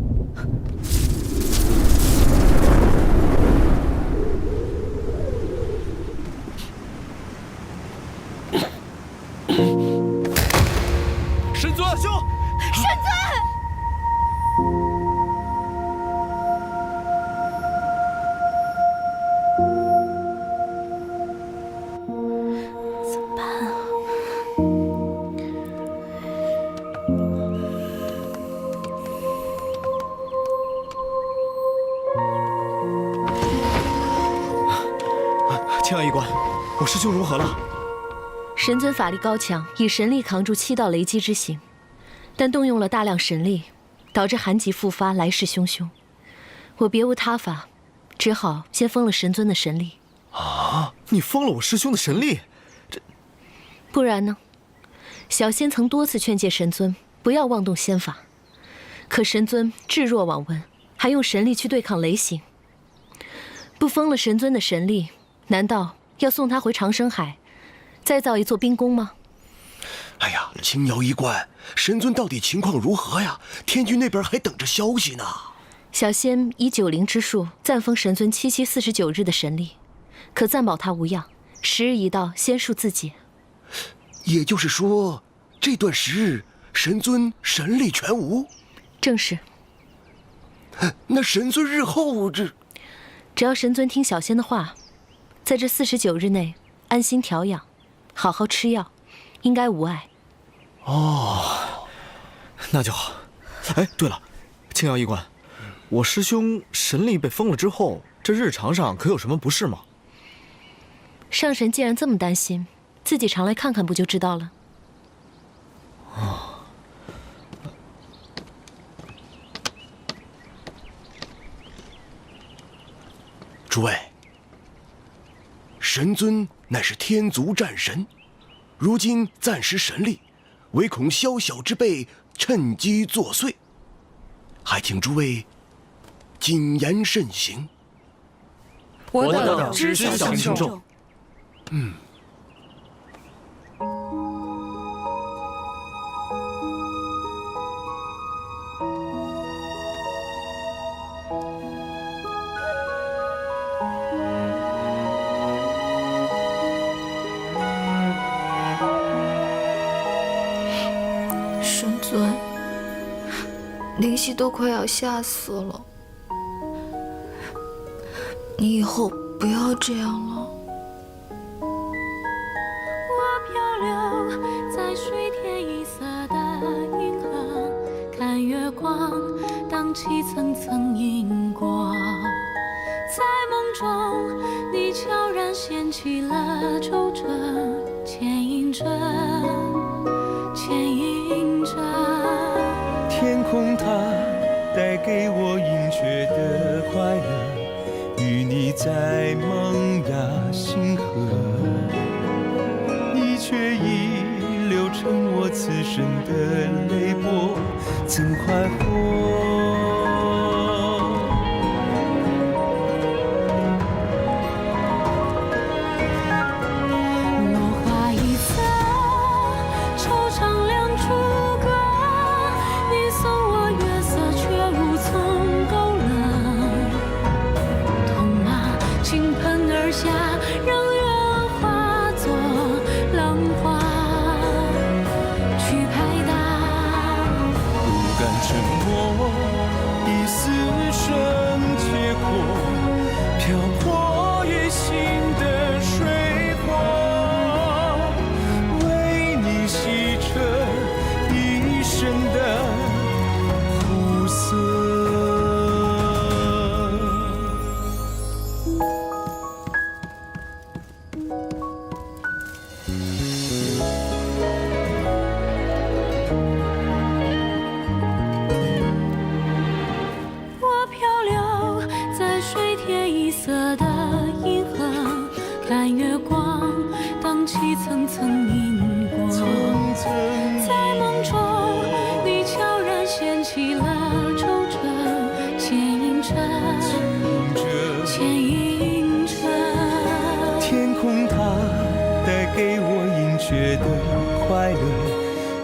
神尊，神尊！怎么办啊？青阳医官，我师兄如何了？神尊法力高强，以神力扛住7道雷击之刑，但动用了大量神力，导致寒疾复发，来势汹汹。我别无他法，只好先封了神尊的神力。啊！你封了我师兄的神力？这……不然呢？小仙曾多次劝诫神尊不要妄动仙法，可神尊置若罔闻，还用神力去对抗雷刑。不封了神尊的神力，难道要送他回长生海，再造一座冰宫吗？哎呀，青瑶医官，神尊到底情况如何呀？天君那边还等着消息呢。小仙以90灵之术暂封神尊749日的神力，可暂保他无恙。时日一到，仙术自解。也就是说，这段时日神尊神力全无？正是。那神尊日后只要神尊听小仙的话，在这49日内安心调养，好好吃药，应该无碍。哦，那就好。哎，对了，青瑶医官，我师兄神力被封了之后，这日常上可有什么不适吗？上神既然这么担心，自己常来看看不就知道了。哦。诸位，神尊乃是天族战神，如今暂时神力，唯恐宵小之辈趁机作祟，还请诸位谨言慎行。我等知晓轻重。神尊，灵犀都快要吓死了，你以后不要这样了。我漂流在水天一色的银河，看月光荡起层层银光，在梦中你悄然掀起了皱褶，牵引着天空它带给我隐却的快乐，与你在萌芽星河，你却已流成我此生的泪波，怎快活？层层银光，在梦中你悄然掀起了皱褶，牵引着天空它带给我隐却的快乐，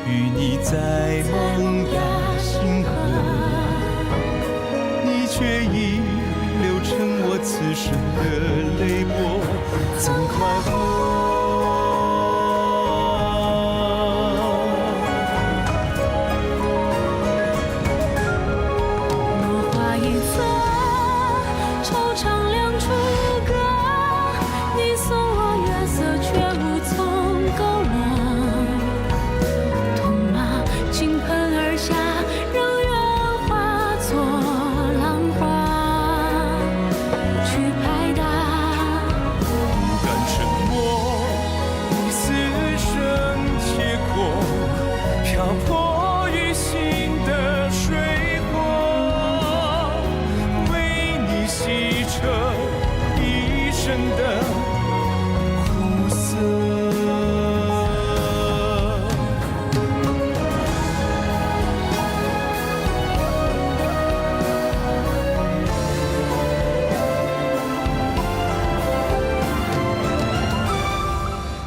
与你在萌芽星河，你却已流成我此生的泪波，怎快活？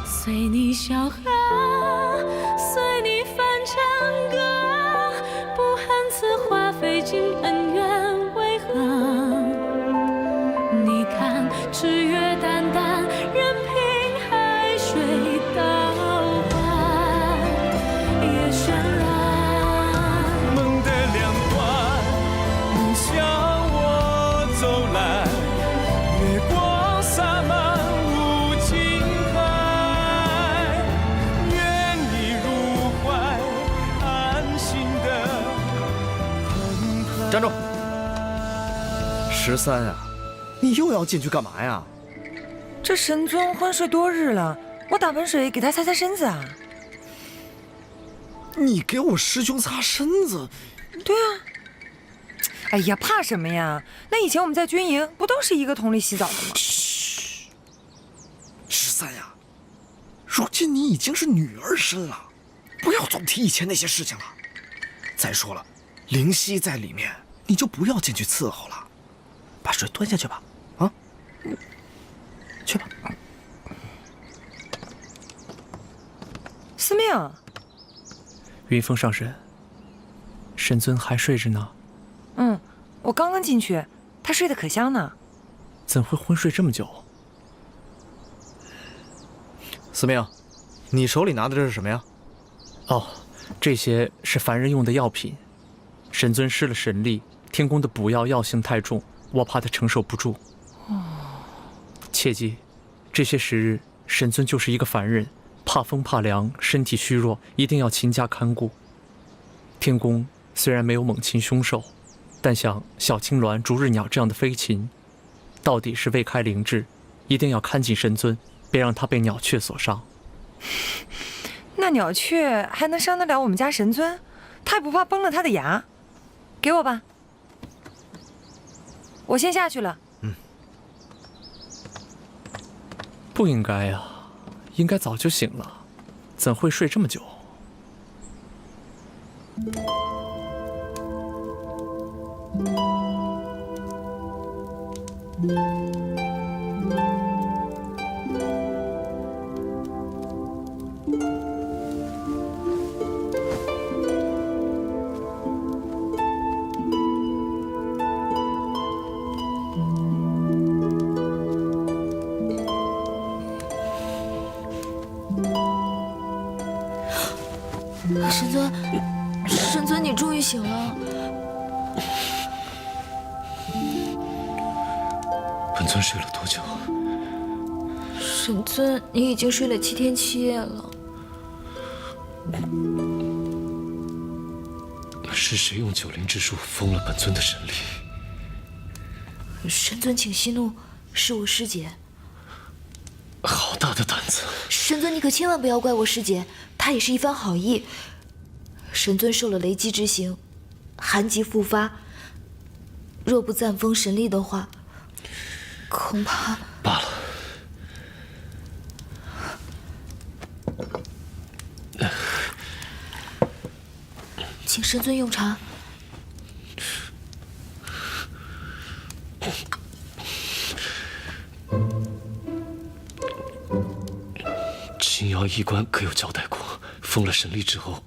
随你笑呵，随你翻成站住！13啊，你又要进去干嘛呀？这神尊昏睡多日了，我打盆水给他擦擦身子啊。你给我师兄擦身子？对啊。哎呀，怕什么呀？那以前我们在军营不都是一个桶里洗澡的吗？嘘，13呀，如今你已经是女儿身了，不要总提以前那些事情了。再说了，灵犀在里面，你就不要进去伺候了，把水端下去吧。啊，去吧。司命，云峰上神，神尊还睡着呢。我刚刚进去，他睡得可香呢。怎会昏睡这么久？司命，你手里拿的这是什么呀？哦，这些是凡人用的药品。神尊失了神力，天宫的补药药性太重，我怕他承受不住。切记，这些时日，神尊就是一个凡人，怕风怕凉，身体虚弱，一定要勤加看顾。天宫虽然没有猛禽凶兽，但像小青鸾、逐日鸟这样的飞禽，到底是未开灵智，一定要看紧神尊，别让他被鸟雀所伤。那鸟雀还能伤得了我们家神尊？他也不怕崩了他的牙？给我吧，我先下去了。不应该啊，应该早就醒了，怎会睡这么久？神尊，你终于醒了。本尊睡了多久？神尊，你已经睡了7天7夜了。是谁用9灵之术封了本尊的神力？神尊，请息怒，是我师姐。好大的胆子！神尊，你可千万不要怪我师姐，她也是一番好意。神尊受了雷击之刑，寒疾复发，若不暂封神力的话，恐怕罢了。请神尊用茶。青瑶医官可有交代过，封了神力之后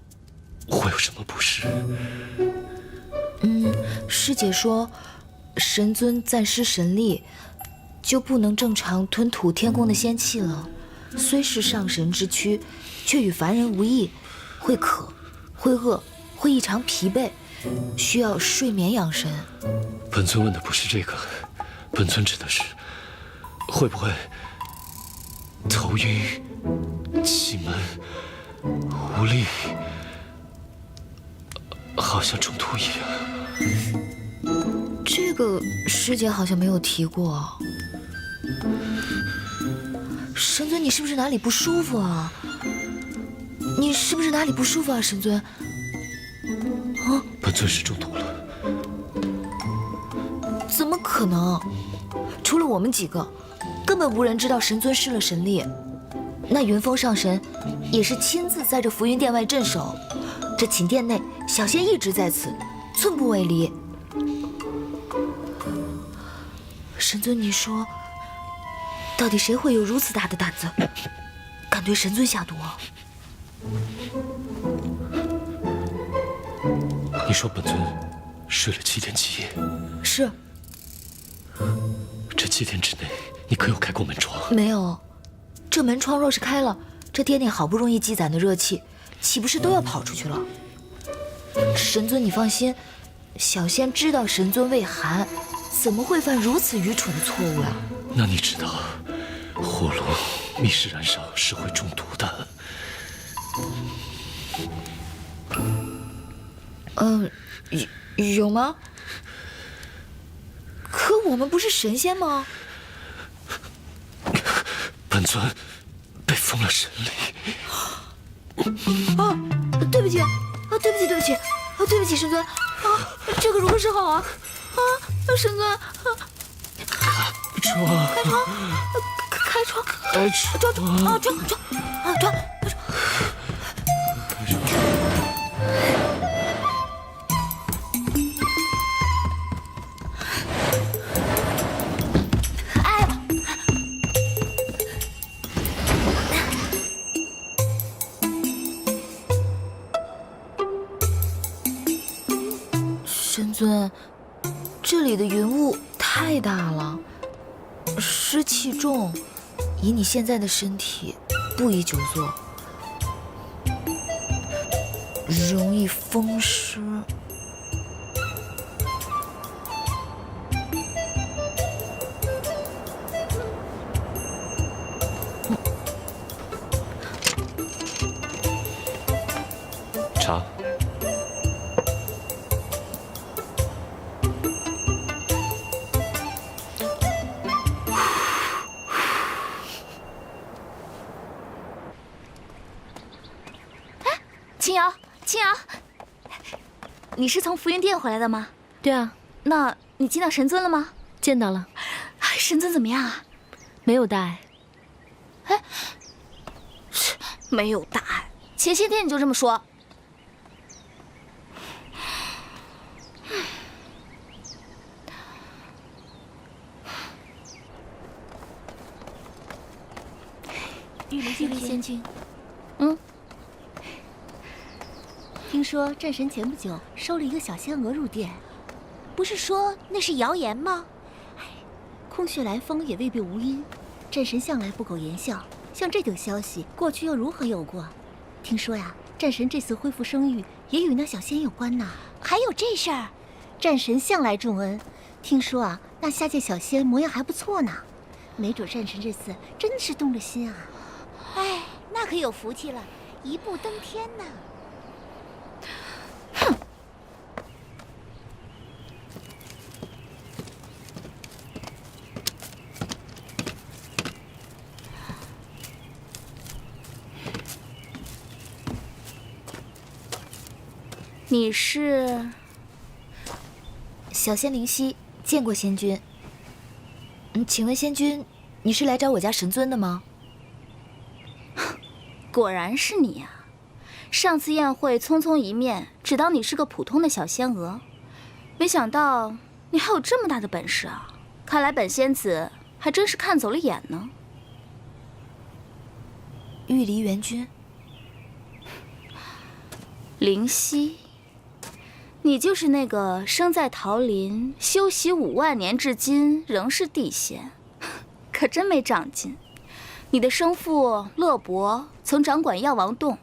会有什么不适？师姐说，神尊暂失神力，就不能正常吞吐天宫的仙气了。虽是上神之躯，却与凡人无异，会渴，会饿，会异常疲惫，需要睡眠养神。本尊问的不是这个，本尊指的是会不会头晕、气闷、无力，好像中毒一样。这个师姐好像没有提过。神尊，你是不是哪里不舒服啊？你是不是哪里不舒服啊，神尊？啊！本尊是中毒了。怎么可能？除了我们几个，根本无人知道神尊失了神力。那云峰上神也是亲自在这浮云殿外镇守，这寝殿内小仙一直在此，寸步未离。神尊，你说，到底谁会有如此大的胆子，敢对神尊下毒啊？你说本尊睡了7天7夜？是。这7天之内，你可有开过门窗？没有。这门窗若是开了，这殿内好不容易积攒的热气，岂不是都要跑出去了？神尊，你放心，小仙知道神尊畏寒，怎么会犯如此愚蠢的错误呀？那你知道火炉密室燃烧是会中毒的。有吗？可我们不是神仙吗？本尊被封了神力。啊，对不起，对不起，对不起，神尊，这可如何是好啊？神尊，开窗，窗。神尊，这里的云雾太大了，湿气重，以你现在的身体，不宜久坐，容易风湿。茶。青瑶，你是从浮云殿回来的吗？对啊。那你见到神尊了吗？见到了。神尊怎么样啊？没有大碍。哎，没有大碍，前些天你就这么说。玉离仙君，听说战神前不久收了一个小仙娥入殿，不是说那是谣言吗？空穴来风也未必无因。战神向来不苟言笑，像这等消息，过去又如何有过？听说呀，战神这次恢复声誉也与那小仙有关呐。还有这事儿？战神向来重恩，听说啊，那下界小仙模样还不错呢，没准战神这次真是动了心啊。哎，那可有福气了，一步登天呢。哼！你是小仙灵犀，见过仙君。请问仙君，你是来找我家神尊的吗？果然是你呀！上次宴会匆匆一面，只当你是个普通的小仙娥，没想到你还有这么大的本事啊！看来本仙子还真是看走了眼呢。玉离元君，灵犀，你就是那个生在桃林，修习5万年至今仍是地仙，可真没长进。你的生父乐伯曾掌管药王洞，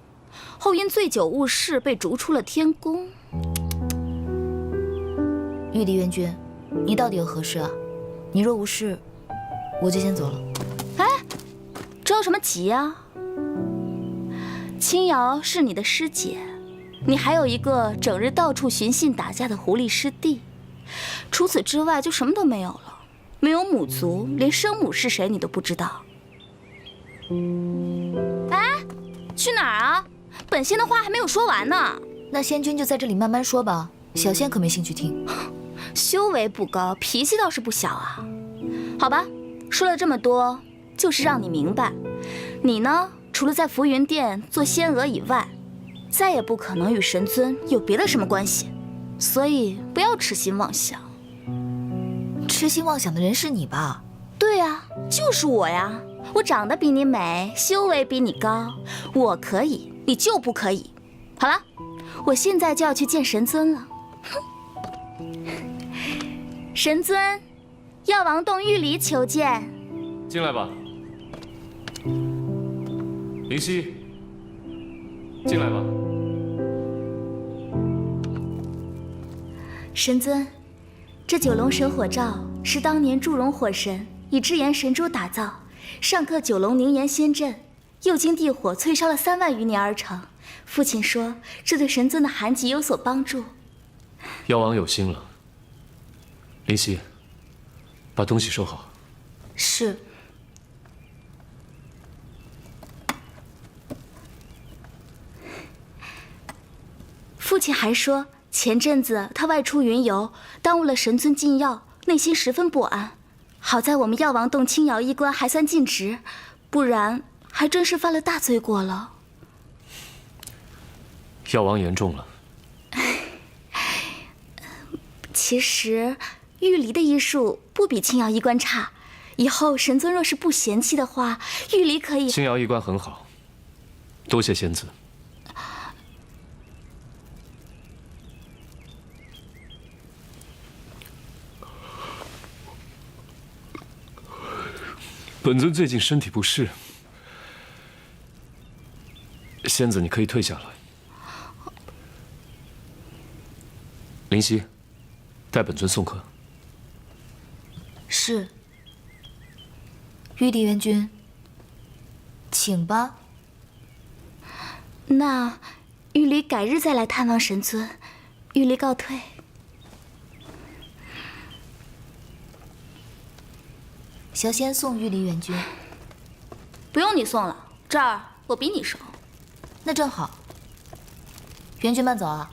后因醉酒误事被逐出了天宫。玉离元君，你到底有何事啊？你若无事，我就先走了。哎，着什么急啊？青瑶是你的师姐，你还有一个整日到处寻衅打架的狐狸师弟，除此之外就什么都没有了。没有母族，连生母是谁你都不知道。哎，去哪儿啊？本仙的话还没有说完呢。那仙君就在这里慢慢说吧，小仙可没兴趣听。修为不高，脾气倒是不小啊。好吧，说了这么多，就是让你明白，你呢，除了在浮云殿做仙娥以外，再也不可能与神尊有别的什么关系。所以不要痴心妄想。痴心妄想的人是你吧？对啊，就是我呀。我长得比你美，修为比你高，我可以，你就不可以。好了，我现在就要去见神尊了。神尊，药王洞玉离求见。进来吧。灵犀，进来吧。神尊，这九龙神火罩是当年祝融火神以炙炎神珠打造，上刻九龙凝炎仙阵，又经地火淬烧了3万余年而成。父亲说，这对神尊的寒疾有所帮助。药王有心了。林夕，把东西收好。是。父亲还说，前阵子他外出云游，耽误了神尊进药，内心十分不安。好在我们药王洞轻徭一关还算尽职，不然还真是犯了大罪过了。药王言重了。其实，玉离的医术不比轻徭一关差。以后神尊若是不嫌弃的话，玉离可以。轻徭一关很好，多谢仙子。本尊最近身体不适，仙子你可以退下来。灵犀，代本尊送客。是。玉帝元君，请吧。那玉离改日再来探望神尊，玉离告退。小仙送玉离元君。不用你送了，这儿我比你熟。那正好。元君慢走啊。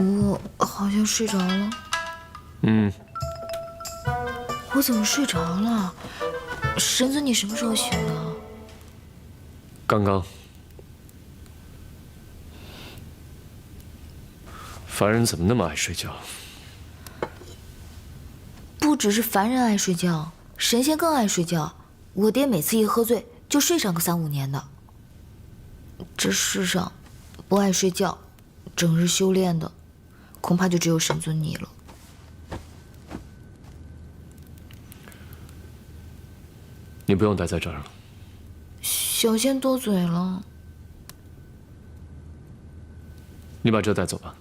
我好像睡着了。我怎么睡着了？神尊，你什么时候醒的？刚刚。凡人怎么那么爱睡觉？不只是凡人爱睡觉，神仙更爱睡觉。我爹每次一喝醉就睡上个3、5年的。这世上不爱睡觉、整日修炼的，恐怕就只有神尊你了。你不用待在这儿了。小仙多嘴了。你把这带走吧。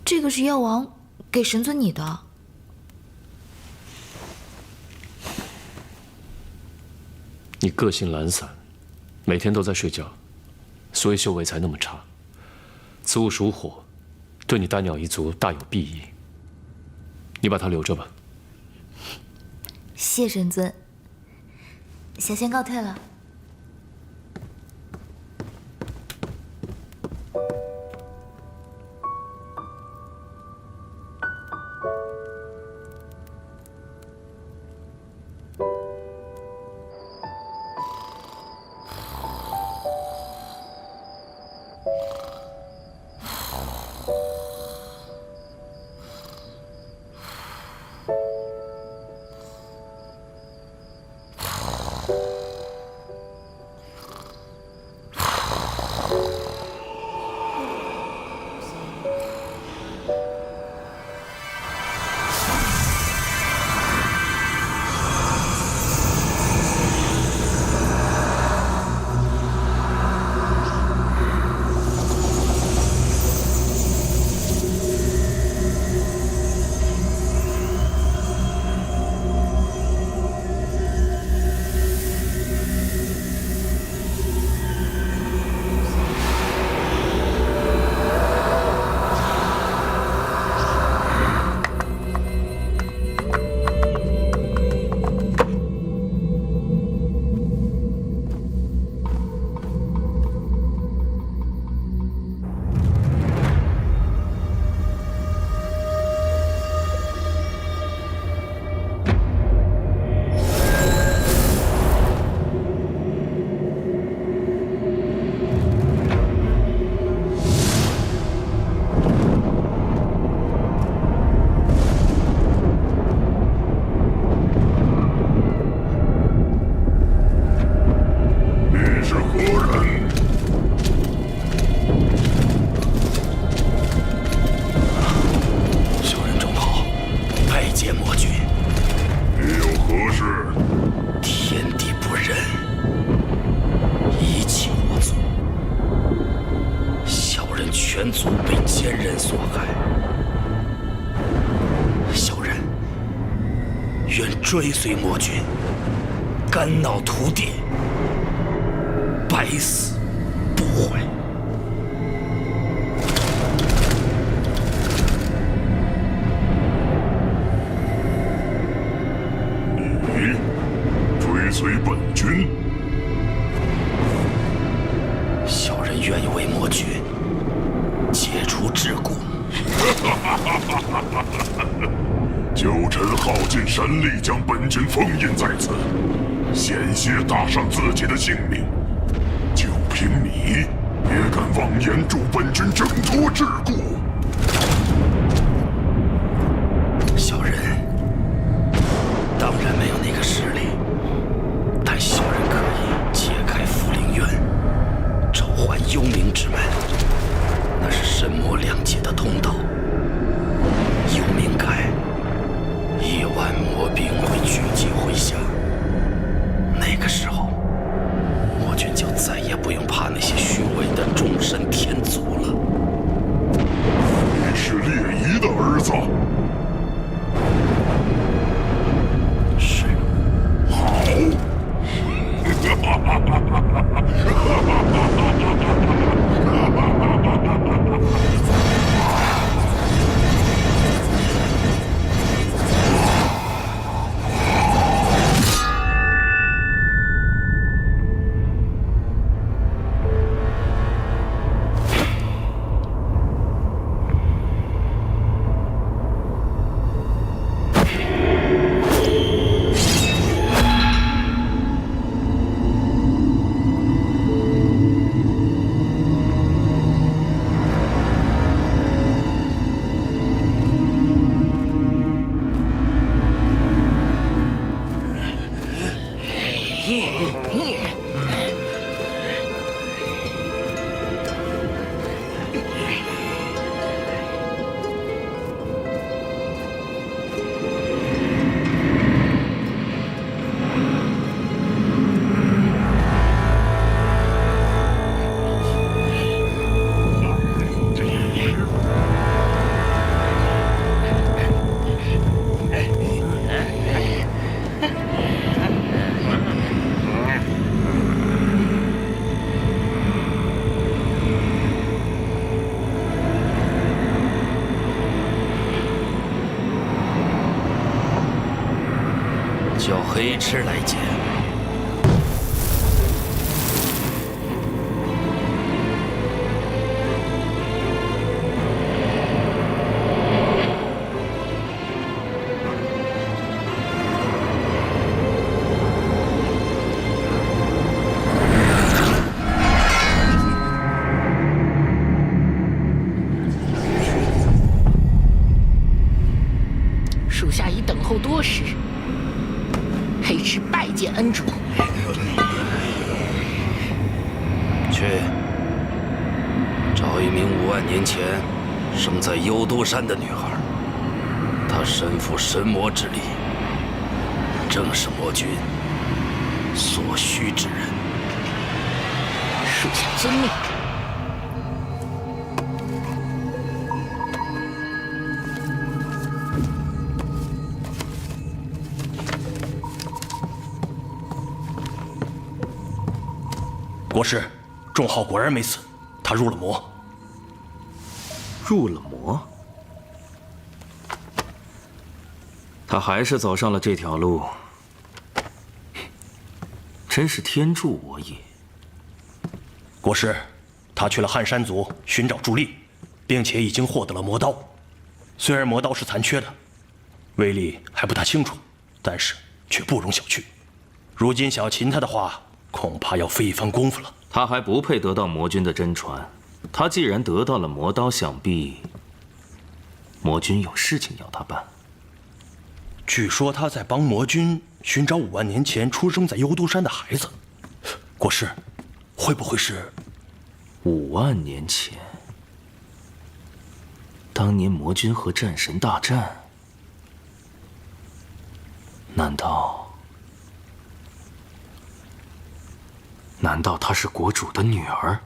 这个是药王给神尊你的。你个性懒散，每天都在睡觉，所以修为才那么差。此物属火，对你丹鸟一族大有裨益。你把它留着吧。谢神尊，小仙告退了。全族被奸人所害，小人愿追随魔君，肝脑涂地，百死不悔。你追随本君？小人愿意为魔君解除桎梏。旧臣耗尽神力将本君封印在此，险些搭上自己的性命，就凭你也敢妄言助本君挣脱桎梏？小人当然没有那个实力，但小人可以解开福灵院，召唤幽冥之门，那是神魔两界的通道。幽冥开，夜晚魔兵会聚集麾下，那个时候，魔君就再也不用怕那些虚伪的众神天族了。你是烈夷的儿子？是。好。推迟来见。属下已等候多时，黑池拜见恩主。去找一名5万年前生在幽都山的女孩，她身负神魔之力，正是魔君所需之人。属下遵命。国师，仲浩果然没死，他入了魔。入了魔？他还是走上了这条路，真是天助我也。国师，他去了汉山族寻找助力，并且已经获得了魔刀。虽然魔刀是残缺的，威力还不大清楚，但是却不容小觑。如今想要擒他的话，恐怕要费一番功夫了。他还不配得到魔君的真传。他既然得到了魔刀，想必魔君有事情要他办。据说他在帮魔君寻找5万年前出生在幽都山的孩子。国师，会不会是5万年前？当年魔君和战神大战，难道她是国主的女儿？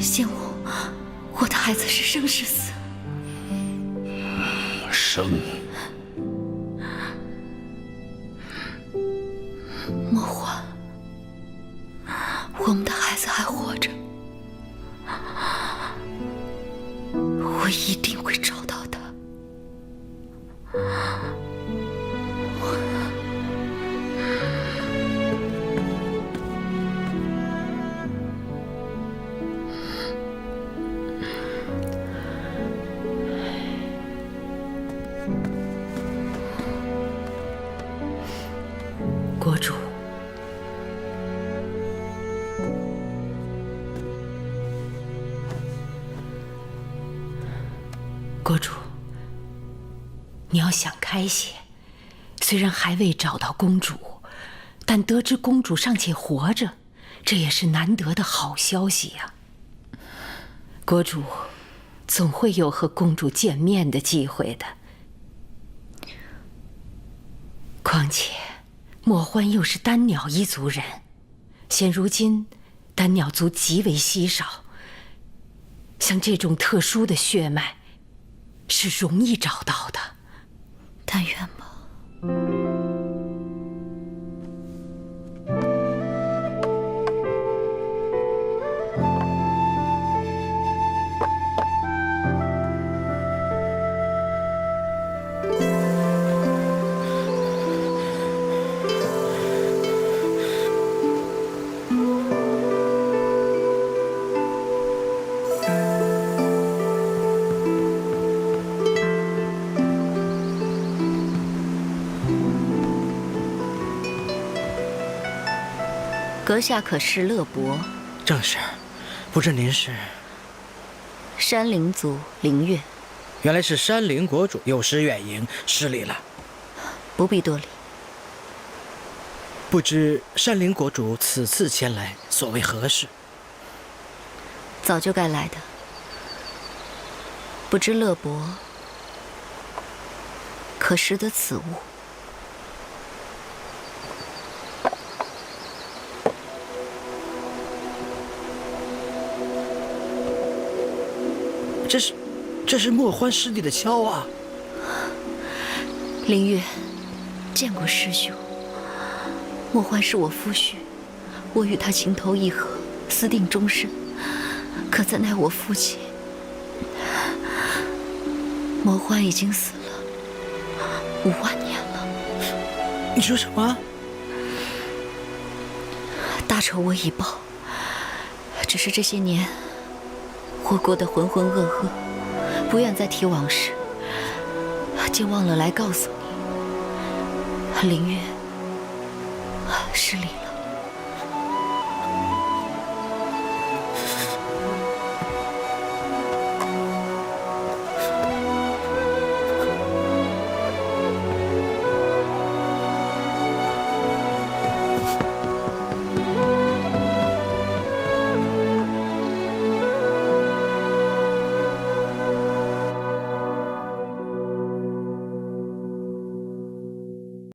仙武，我的孩子是生是死？生。魔幻，我们的孩子还活着，我一定会找到他。国主，国主，你要想开些。虽然还未找到公主，但得知公主尚且活着，这也是难得的好消息呀。国主总会有和公主见面的机会的。况且，莫欢又是丹鸟一族人，现如今丹鸟族极为稀少，像这种特殊的血脉是容易找到的。但愿吧。阁下可是乐伯？正是，不知您是？山灵族灵月。原来是山灵国主，有失远迎，失礼了。不必多礼。不知山灵国主此次前来，所为何事？早就该来的。不知乐伯可识得此物？这是莫欢师弟的敲啊！凌月，见过师兄。莫欢是我夫婿，我与他情投意合，私定终身。可怎奈我父亲莫欢已经死了5万年了。你说什么？大仇我已报，只是这些年我过得浑浑噩噩，不愿再提往事，竟忘了来告诉你。凌月，是凌月。